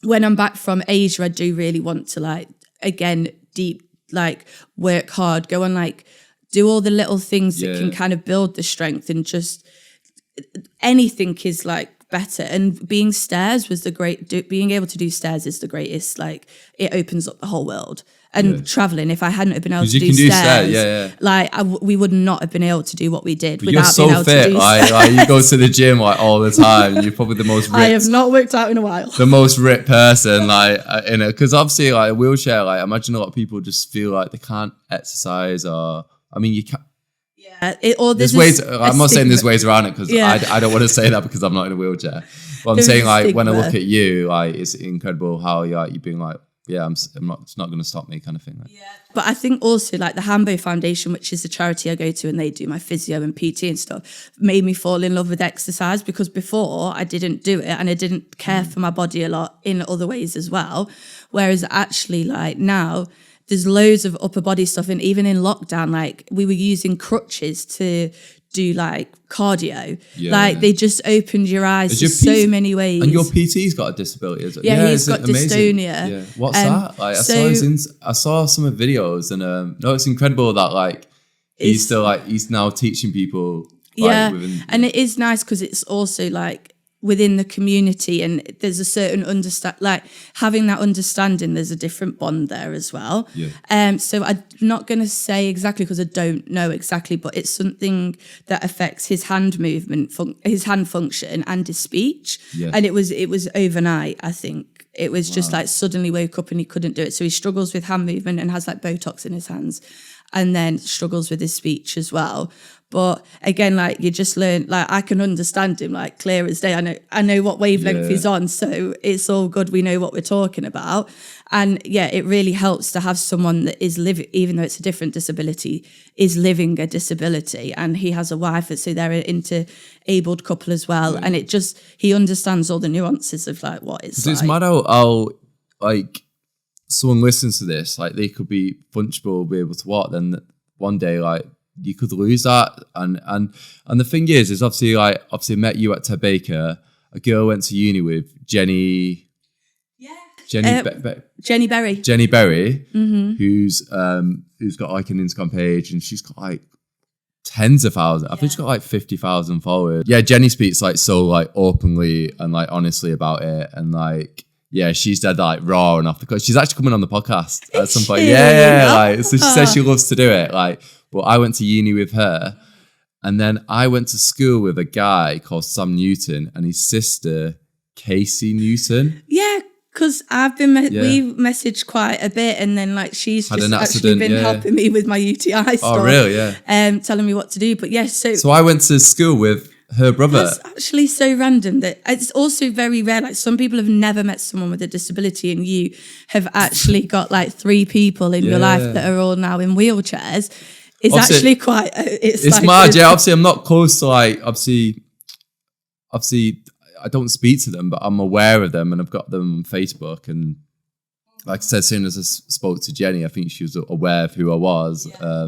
when I'm back from Asia, I do really want to like again deep like work hard, go on like do all the little things that can kind of build the strength, and just anything is like better. And being stairs was being able to do stairs is the greatest. Like it opens up the whole world. And traveling, if I hadn't have been able to do stairs, like we would not have been able to do what we did but without being able to do stairs. Like you go to the gym like all the time. You're probably the most ripped. I have not worked out in a while. The most ripped person, like in it, because obviously like a wheelchair. Like I imagine a lot of people just feel like they can't exercise, or I mean you can't. There's ways. I'm not saying there's ways around it, because I don't want to say that because I'm not in a wheelchair. But I'm saying like when I look at you, like it's incredible how you've been like, it's not going to stop me kind of thing. Like. But I think also like the Hambo Foundation, which is the charity I go to, and they do my physio and PT and stuff, made me fall in love with exercise, because before I didn't do it and I didn't care for my body a lot in other ways as well. Whereas actually like now, there's loads of upper body stuff, and even in lockdown, like we were using crutches to do like cardio. Like they just opened your eyes to so many ways. And your PT's got a disability, is it? He's got dystonia. Yeah. What's that? Like I saw some of the videos, and it's incredible that like he's now teaching people. Like, and it is nice because it's also like within the community, and there's a certain like having that understanding, there's a different bond there as well. So I'm not going to say exactly because I don't know exactly, but it's something that affects his hand movement, his hand function and his speech. And it was overnight, I think. It was just like suddenly woke up and he couldn't do it. So he struggles with hand movement and has like Botox in his hands, and then struggles with his speech as well. But again, like you just learn, like I can understand him like clear as day. I know what wavelength he's on, so it's all good. We know what we're talking about. And it really helps to have someone that is living, even though it's a different disability, is living a disability. And he has a wife, so they're an inter-abled couple as well. And he understands all the nuances of like what it's like. It's mad how like someone listens to this, like they could be functional, be able to walk, then one day like you could lose that. And the thing is obviously I met you at Ted Baker. A girl went to uni with Jenny Berry, who's got like an Instagram page, and she's got like tens of thousands. I think she's got like 50,000 followers. Jenny speaks like so like openly and like honestly about it, and like yeah, she's dead like raw and off the cut. She's actually coming on the podcast at some point. she? Yeah, like so she says she loves to do it. Like, but I went to uni with her, and then I went to school with a guy called Sam Newton and his sister Casey Newton. Yeah, because I've been we've messaged quite a bit, and then like she's Had just an actually been accident, helping me with my UTI stuff. Oh, really? Yeah. Telling me what to do. But yeah, So I went to school with her brother. that's actually so random that it's also very rare. Like some people have never met someone with a disability, and you have actually got like 3 people in your life that are all now in wheelchairs. It's Obviously, actually quite. It's like, mad. Yeah, obviously I'm not close to like obviously I don't speak to them, but I'm aware of them and I've got them on Facebook. And like I said, as soon as I spoke to Jenny, I think she was aware of who I was. Yeah.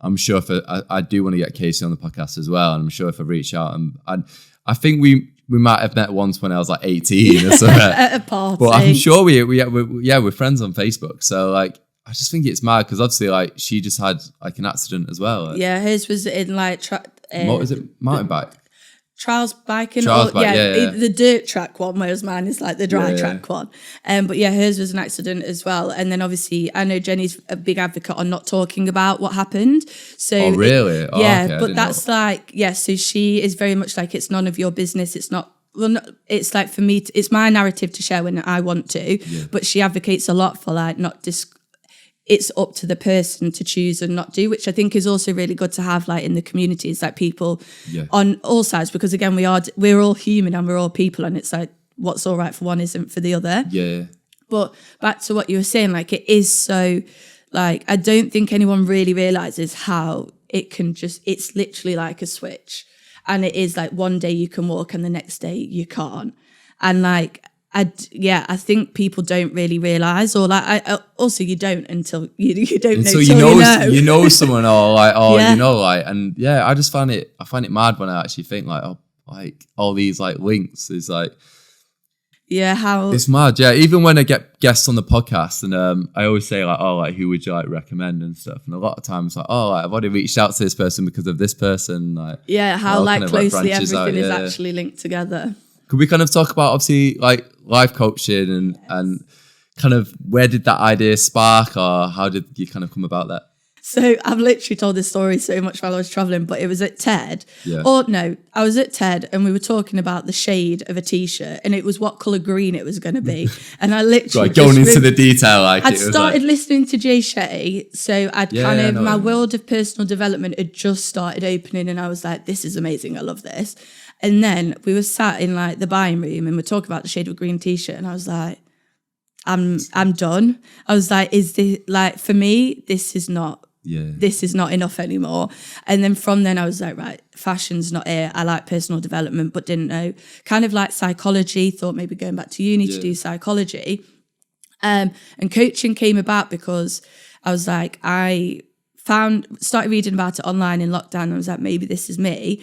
I'm sure if I do want to get Casey on the podcast as well, and I'm sure if I reach out, and I think we might have met once when I was like 18 or something. At a party. But I'm sure we're friends on Facebook. So like, I just think it's mad because obviously like she just had like an accident as well. Like, yeah, hers was in like what is it? Mountain bike? Trials biking. The dirt track one, whereas mine is like the dry track one. But yeah, hers was an accident as well. And then obviously I know Jenny's a big advocate on not talking about what happened. So oh really? Okay, but that's like, so she is very much like, it's none of your business. It's not. Well, no, it's like for me, it's my narrative to share when I want to. Yeah. But she advocates a lot for like not it's up to the person to choose and not do, which I think is also really good to have like in the communities, like people on all sides, because again, we're all human and we're all people, and it's like what's all right for one isn't for the other. Yeah. But back to what you were saying, like it is so like, I don't think anyone really realizes how it can it's literally like a switch, and it is like one day you can walk and the next day you can't. And like, I think people don't really realize, or like, also you don't until you don't know. So you know someone, or like, you know, like, and yeah, I just find it mad when I actually think like, oh, like all these like links is like, how it's mad. Yeah, even when I get guests on the podcast, and I always say like, oh, like who would you like recommend and stuff, and a lot of times like, oh, like, I've already reached out to this person because of this person, like how like closely everything out, is actually linked together. Could we kind of talk about obviously like life coaching and kind of where did that idea spark, or how did you kind of come about that? So I've literally told this story so much while I was traveling, but it was at TED. Yeah. Or no, I was at TED and we were talking about the shade of a t-shirt, and it was what colour green it was going to be. And I literally going into the detail, like I'd started listening to Jay Shetty, so I'd my world of personal development had just started opening, and I was like, this is amazing, I love this. And then we were sat in like the buying room and we're talking about the shade of green t-shirt, and I was like, I'm done. I was like, is this like, for me, this is not enough anymore. And then from then I was like, right, fashion's not it. I like personal development, but didn't know, kind of like psychology, thought maybe going back to uni to do psychology. And coaching came about because I was like, started reading about it online in lockdown, and I was like, maybe this is me.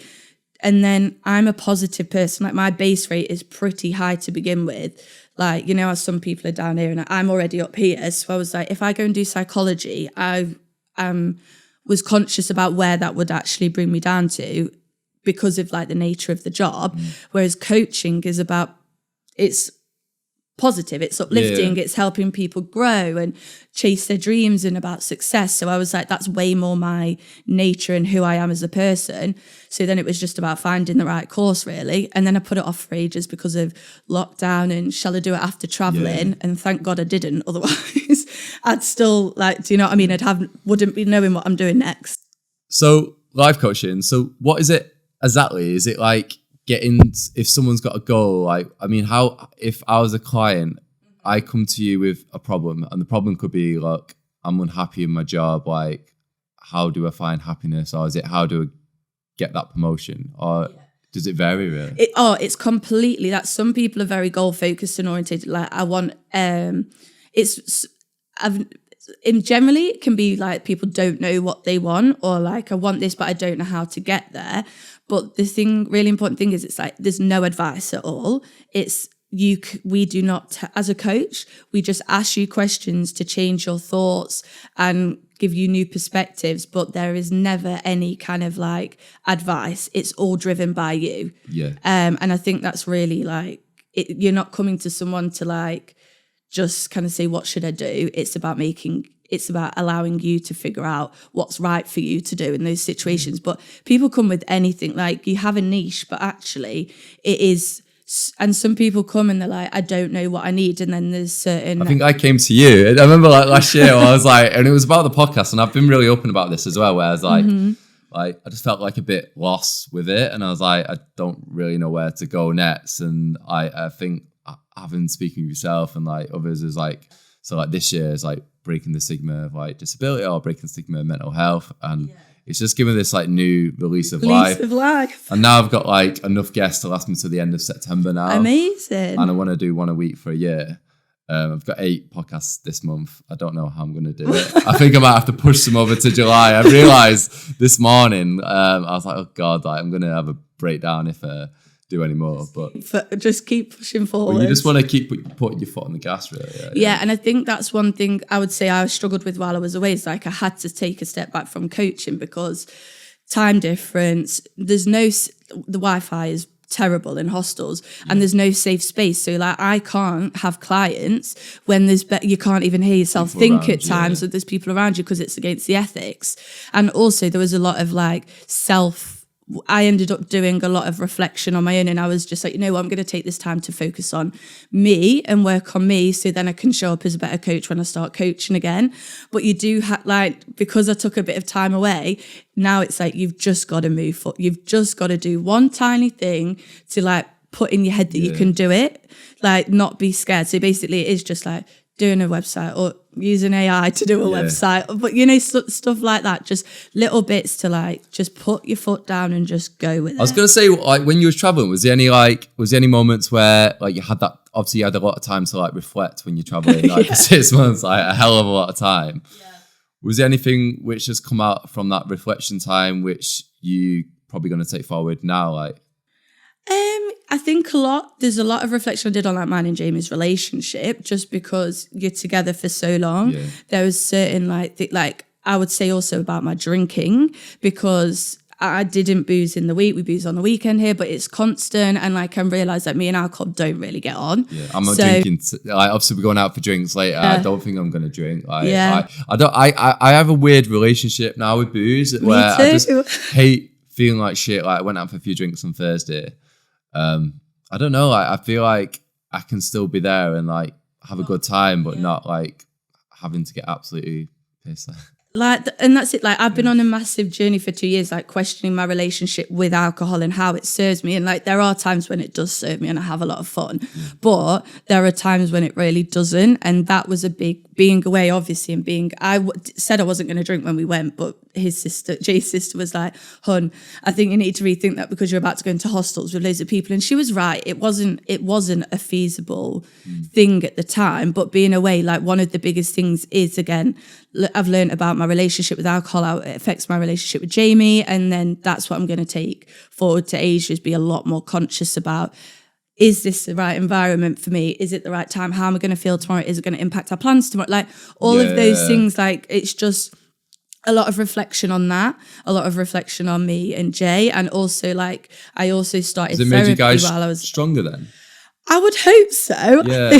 And then I'm a positive person. Like my base rate is pretty high to begin with. Like, you know, as some people are down here and I'm already up here. So I was like, if I go and do psychology, I was conscious about where that would actually bring me down to because of like the nature of the job. Whereas coaching is about, it's positive, it's uplifting, it's helping people grow and chase their dreams and about success. So I was like, that's way more my nature and who I am as a person. So then it was just about finding the right course really. And then I put it off for ages because of lockdown and shall I do it after traveling? And thank God I didn't. Otherwise I'd still like, do you know what I mean? Wouldn't be knowing what I'm doing next. So life coaching. So what is it exactly? Is it like if someone's got a goal, like, I mean, if I was a client, I come to you with a problem, and the problem could be like, I'm unhappy in my job, like, how do I find happiness? Or is it, how do I get that promotion? Or does it vary really? It's completely that. Some people are very goal focused and oriented. Like I want, generally it can be like people don't know what they want, or like I want this but I don't know how to get there. But the really important thing is, it's like there's no advice at all. We do not, as a coach, we just ask you questions to change your thoughts and give you new perspectives, but there is never any kind of like advice. It's all driven by you. Yeah. And I think that's really like you're not coming to someone to like just kind of say, what should I do? It's about allowing you to figure out what's right for you to do in those situations. But people come with anything, like you have a niche, but actually it is, and some people come and they're like, I don't know what I need. And then there's certain... I think I came to you. I remember like last year I was like, and it was about the podcast, and I've been really open about this as well, where I was like, like I just felt like a bit lost with it. And I was like, I don't really know where to go next. And I think having speaking with yourself and like others is like, so like this year is like breaking the stigma of like disability or breaking the stigma of mental health. And it's just given this like new release of life. And now I've got like enough guests to last me to the end of September now. Amazing. And I want to do one a week for a year. I've got 8 podcasts this month. I don't know how I'm going to do it. I think I might have to push some over to July. I realised this morning, I was like, oh God, like, I'm going to have a breakdown if I do any more. But just keep pushing forward. Well, you just want to keep putting your foot on the gas, really. Yeah, and I think that's one thing I would say I struggled with while I was away. Is like I had to take a step back from coaching because time difference, the Wi-Fi is terrible in hostels and there's no safe space, so like I can't have clients when you can't even hear yourself think at times that there's people around you because it's against the ethics. And also there was a lot of like I ended up doing a lot of reflection on my own, and I was just like, you know what, I'm going to take this time to focus on me and work on me so then I can show up as a better coach when I start coaching again. But you do because I took a bit of time away, now it's like you've just got to move forward. You've just got to do one tiny thing to like put in your head that you can do it, like not be scared. So basically it is just like doing a website or using AI to do a website, but you know, stuff like that, just little bits to like just put your foot down and just go with it. I was going to say, like when you was traveling, was there any moments where like you had that, obviously you had a lot of time to like reflect when you're traveling, like for 6 months, like a hell of a lot of time. Was there anything which has come out from that reflection time which you probably going to take forward now, like? I think there's a lot of reflection I did on like mine and Jamie's relationship, just because you're together for so long. There was certain like I would say also about my drinking, because I didn't booze in the week, we booze on the weekend here, but it's constant, and like I realised that me and alcohol don't really get on. I'm not drinking. Obviously we're going out for drinks later. I don't think I'm going to drink. I have a weird relationship now with booze where I just hate feeling like shit. Like I went out for a few drinks on Thursday. I don't know, like I feel like I can still be there and like have a good time, but not like having to get absolutely pissed. And that's it. Like I've been on a massive journey for 2 years, like questioning my relationship with alcohol and how it serves me. And like there are times when it does serve me and I have a lot of fun, but there are times when it really doesn't. And that was a big being away, obviously, and said I wasn't going to drink when we went, but Jay's sister was like, "Hun, I think you need to rethink that because you're about to go into hostels with loads of people." And she was right. It wasn't a feasible thing at the time. But being away, like one of the biggest things is, again, I've learned about my relationship with alcohol, how it affects my relationship with Jamie, and then that's what I'm going to take forward to Asia, is be a lot more conscious about, is this the right environment for me? Is it the right time? How am I going to feel tomorrow? Is it going to impact our plans tomorrow? Like all of those things, like it's just a lot of reflection on that, a lot of reflection on me and Jay. And also like, I also started therapy made you guys while I was stronger then? I would hope so. Yeah,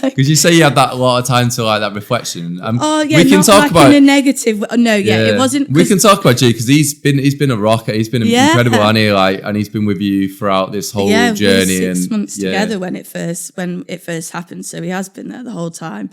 because you say you had that a lot of time to like that reflection. We can talk about in a negative. No, it wasn't. We can talk about Jay because he's been a rocker. He's been incredible, and he's been with you throughout this whole journey. We were 6 months together when it first happened, so he has been there the whole time.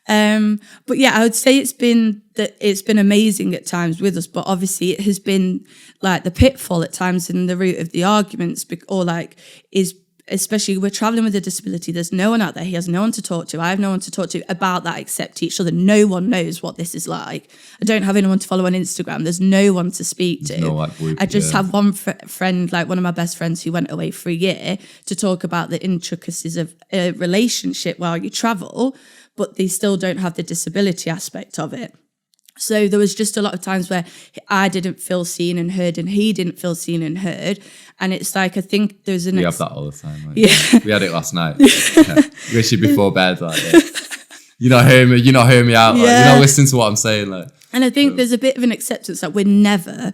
But yeah, I would say it's been amazing at times with us, but obviously it has been like the pitfall at times in the root of the arguments, or like is. Especially we're traveling with a disability, there's no one out there, he has no one to talk to, I have no one to talk to about that except each other. No one knows what this is like. I don't have anyone to follow on Instagram, there's no one to speak to. I just have one friend, like one of my best friends, who went away for a year to talk about the intricacies of a relationship while you travel, but they still don't have the disability aspect of it. So there was just a lot of times where I didn't feel seen and heard, and he didn't feel seen and heard. And it's like, I think there's we have that all the time. Like, we had it last night. Literally before bed, like you're not hearing me out. Like, you're not listening to what I'm saying. Like, and I think there's a bit of an acceptance that we're never,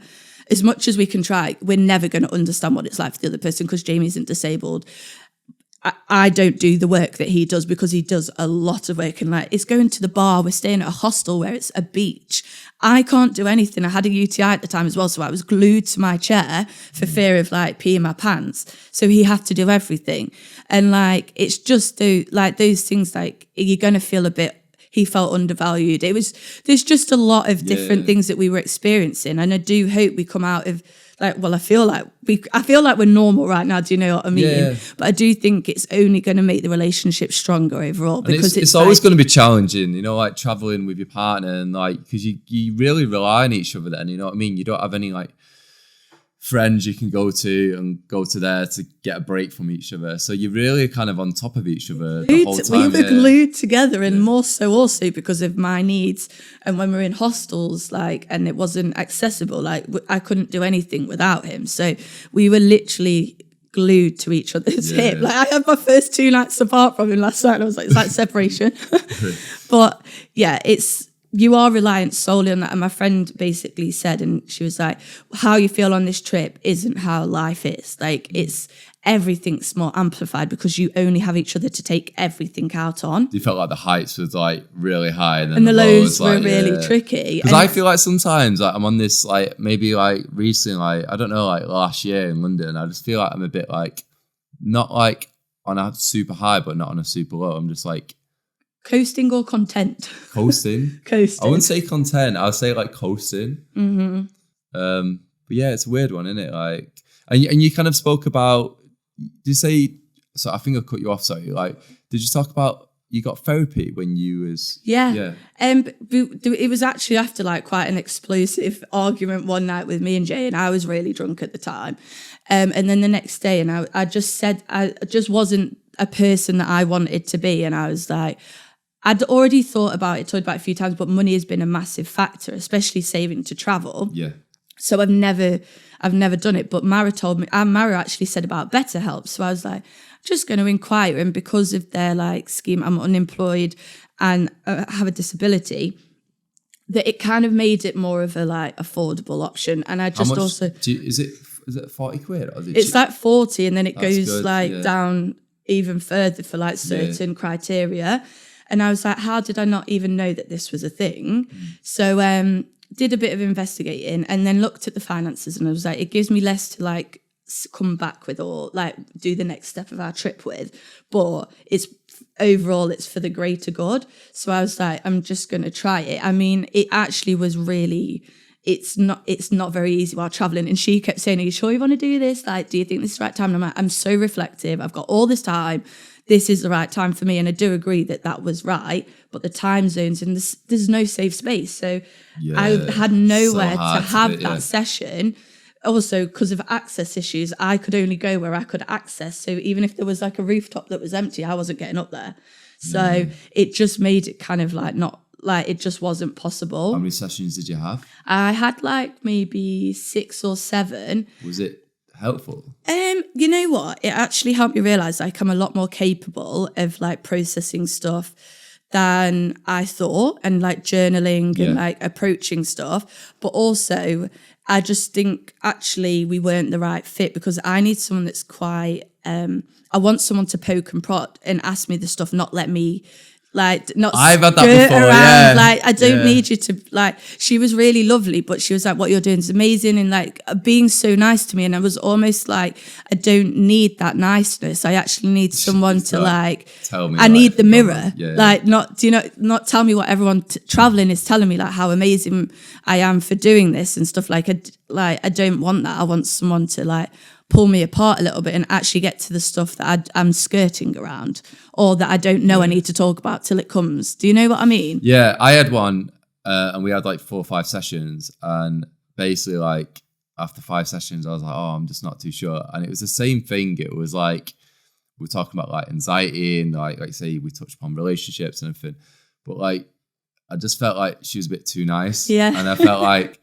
as much as we can try, we're never going to understand what it's like for the other person because Jamie isn't disabled. I don't do the work that he does because he does a lot of work, and like it's going to the bar. We're staying at a hostel where it's a beach. I can't do anything. I had a UTI at the time as well, so I was glued to my chair for fear of like peeing my pants. So he had to do everything, and like it's just those things. Like you're gonna feel a bit. He felt undervalued. There's just a lot of different things that we were experiencing, and I do hope we come out of. I feel like we're normal right now. Do you know what I mean? Yeah. But I do think it's only going to make the relationship stronger overall, because it's always going to be challenging, you know, like traveling with your partner, and like because you really rely on each other. Then you know what I mean. You don't have any like friends you can go to there to get a break from each other. So you're really kind of on top of each other the whole time. We were glued together, and more so also because of my needs. And when we were in hostels, and it wasn't accessible, I couldn't do anything without him. So we were literally glued to each other's hip. I had my first 2 nights apart from him last night, and I was like, it's like separation. But yeah, you are reliant solely on that. And my friend basically said, and she was like, how you feel on this trip isn't how life is. Everything's more amplified because you only have each other to take everything out on. You felt like the heights was like really high, and then the lows were really tricky. Because I feel like sometimes I'm on this maybe recently, I don't know, last year in London, I just feel like I'm a bit not on a super high, but not on a super low. I'm just coasting or content? Coasting. Coasting. I wouldn't say content. I would say coasting. Mm-hmm. But yeah, it's a weird one, isn't it? And you kind of spoke about. Did you say? So I think I cut you off. Sorry. Did you talk about you got therapy when you was? Yeah. It was actually after quite an explosive argument one night with me and Jay, and I was really drunk at the time. And then the next day, and I just said I just wasn't a person that I wanted to be, and I was like. I'd already thought about it a few times, but money has been a massive factor, especially saving to travel. Yeah. So I've never done it. But Mara told me, and Mara actually said about BetterHelp. So I was like, just going to inquire. And because of their scheme, I'm unemployed and have a disability, that it kind of made it more of a affordable option. And I just is it 40 quid? Or is it it's 40, and then it That's goes good, down even further for certain criteria. And I was like, how did I not even know that this was a thing? So did a bit of investigating, and then looked at the finances, and I was like, it gives me less to come back with or do the next step of our trip with. But it's overall, it's for the greater good. So I was like, I'm just going to try it. I mean, it actually was really... It's not very easy while traveling. And she kept saying, are you sure you want to do this? Do you think this is the right time? And I'm like, I'm so reflective. I've got all this time. This is the right time for me. And I do agree that was right. But the time zones, and there's no safe space. So I had nowhere to have that session. Also, because of access issues, I could only go where I could access. So even if there was a rooftop that was empty, I wasn't getting up there. So it just made it kind of not... it just wasn't possible. How many sessions did you have? I had maybe 6 or 7. Was it helpful? You know what? It actually helped me realise I'm a lot more capable of processing stuff than I thought, and journaling and approaching stuff. But also I just think actually we weren't the right fit, because I need someone that's quite I want someone to poke and prod and ask me the stuff, not let me not I've had that before, around. yeah. I don't need you to she was really lovely, but she was what you're doing is amazing, and being so nice to me, and I was almost I don't need that niceness. I actually need someone to tell me. I need the mirror, yeah. not tell me what everyone traveling is telling me, how amazing I am for doing this and stuff. I don't want that. I want someone to pull me apart a little bit and actually get to the stuff that I'm skirting around, or that I don't know I need to talk about till it comes. Do you know what I mean? Yeah, I had one and we had 4 or 5 sessions, and basically after 5 sessions I was I'm just not too sure. And it was the same thing. It was we were talking about anxiety, and say we touched upon relationships and everything, but I just felt she was a bit too nice. Yeah. And I felt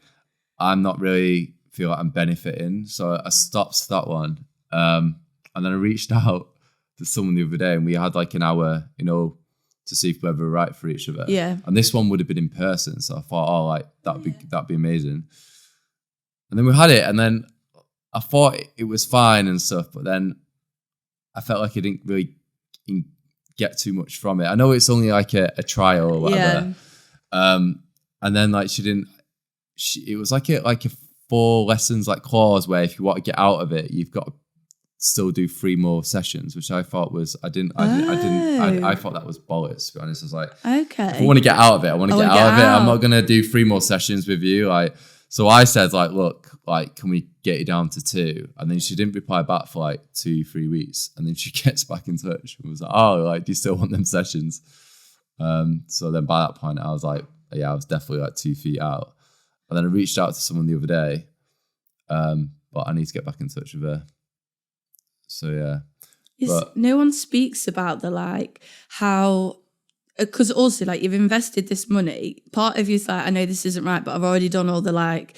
I'm not really feel I'm benefiting, so I stopped that one, and then I reached out to someone the other day, and we had an hour, to see if we were right for each other. Yeah. And this one would have been in person, so I thought, that'd be amazing. And then we had it, and then I thought it was fine and stuff, but then I felt like I didn't really get too much from it. I know it's only like a trial or whatever. And then like it was like a 4 lessons like clause where if you want to get out of it, you've got to still do 3 more sessions, which I thought was, I thought that was bollocks, to be honest. I was like, okay, if I want to get out of it, I want to get out of it. I'm not going to do 3 more sessions with you. So I said like, look, like, can we get you down to 2? And then she didn't reply back for like 2-3 weeks. And then she gets back in touch and was like, oh, like, do you still want them sessions? So then by that point I was like, yeah, I was definitely like 2 feet out. And then I reached out to someone the other day, but I need to get back in touch with her. So yeah, no one speaks about the like how, because also like you've invested this money. Part of you's like, I know this isn't right, but I've already done all the like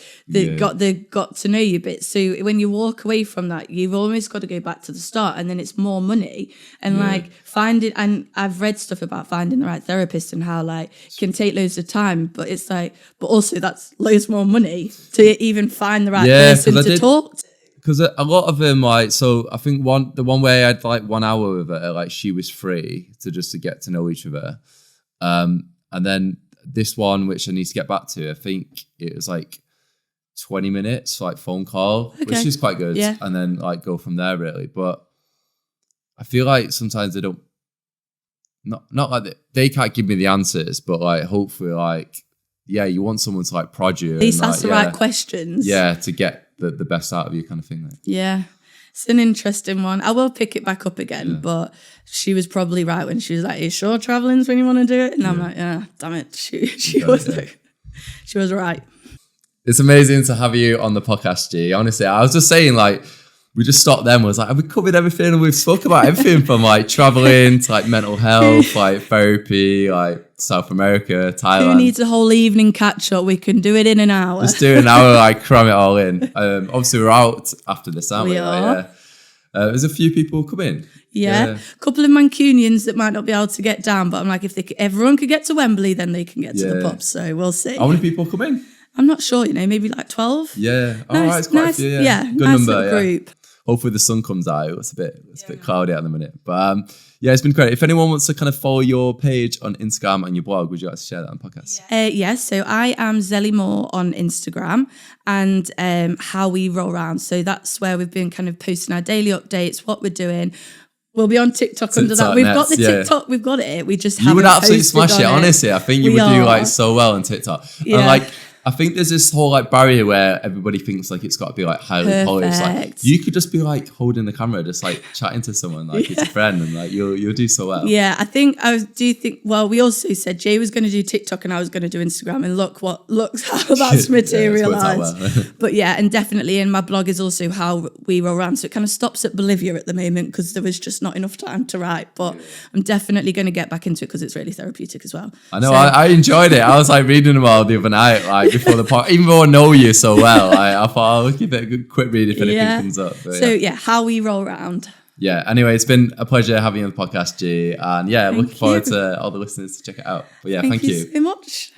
got to know you bit. So when you walk away from that, you've almost got to go back to the start, and then it's more money and like finding. And I've read stuff about finding the right therapist and how like it can take loads of time, but it's like, but also that's loads more money to even find the right person to talk to. Because a lot of them, like, so I think the one way I had like 1 hour with her, like she was free just to get to know each other. And then this one, which I need to get back to, I think it was like 20 minutes, like phone call, which is quite good. Yeah. And then like go from there really. But I feel like sometimes they don't, not like they can't give me the answers, but like hopefully like, yeah, you want someone to like prod you. At least and, ask like, the right questions. Yeah, to get the best out of you kind of thing. Like. Yeah. It's an interesting one. I will pick it back up again, but she was probably right when she was like, are you sure traveling's when you want to do it? And I'm like, yeah, damn it. She was right. It's amazing to have you on the podcast, G. Honestly, I was just saying, like, we just stopped then. Was like, have we covered everything? And we've spoke about everything from like traveling to like mental health, like therapy, like South America, Thailand. Who needs a whole evening catch up? We can do it in an hour. Just do an hour, like cram it all in. Obviously, we're out after this, aren't we? We are. Like, there's a few people coming. Yeah. A couple of Mancunians that might not be able to get down, but I'm like, if everyone could get to Wembley, then they can get to the pub. So we'll see. How many people come in? I'm not sure, maybe like 12. Yeah. Nice, right, it's quite nice, a few, good nice number, group. Hopefully the sun comes out. It's a bit cloudy at the minute. But yeah, it's been great. If anyone wants to kind of follow your page on Instagram and your blog, would you like to share that on the podcast? Yes. So I am Giselle Moor on Instagram and How We Roll Round. So that's where we've been kind of posting our daily updates, what we're doing. We'll be on TikTok under that. We've got the TikTok. We've got it. We just haven't. You would absolutely smash it, on honestly. I think you would do like so well on TikTok. Yeah. And like, I think there's this whole like barrier where everybody thinks like it's got to be like highly polished. Like you could just be like holding the camera, just like chatting to someone like it's a friend, and like you'll do so well. Yeah, I do think. Well, we also said Jay was going to do TikTok and I was going to do Instagram, and look how that's materialised. But yeah, and definitely, and my blog is also How We Roll Round. So it kind of stops at Bolivia at the moment because there was just not enough time to write. But I'm definitely going to get back into it because it's really therapeutic as well. I know. I enjoyed it. I was like reading them all the other night, like. Before the podcast, even though I know you so well, I thought I'll give it a good quick read if anything comes up. But, so How We Roll Round. Yeah. Anyway, it's been a pleasure having you on the podcast, G. And looking forward to all the listeners to check it out. But yeah, thank you so much.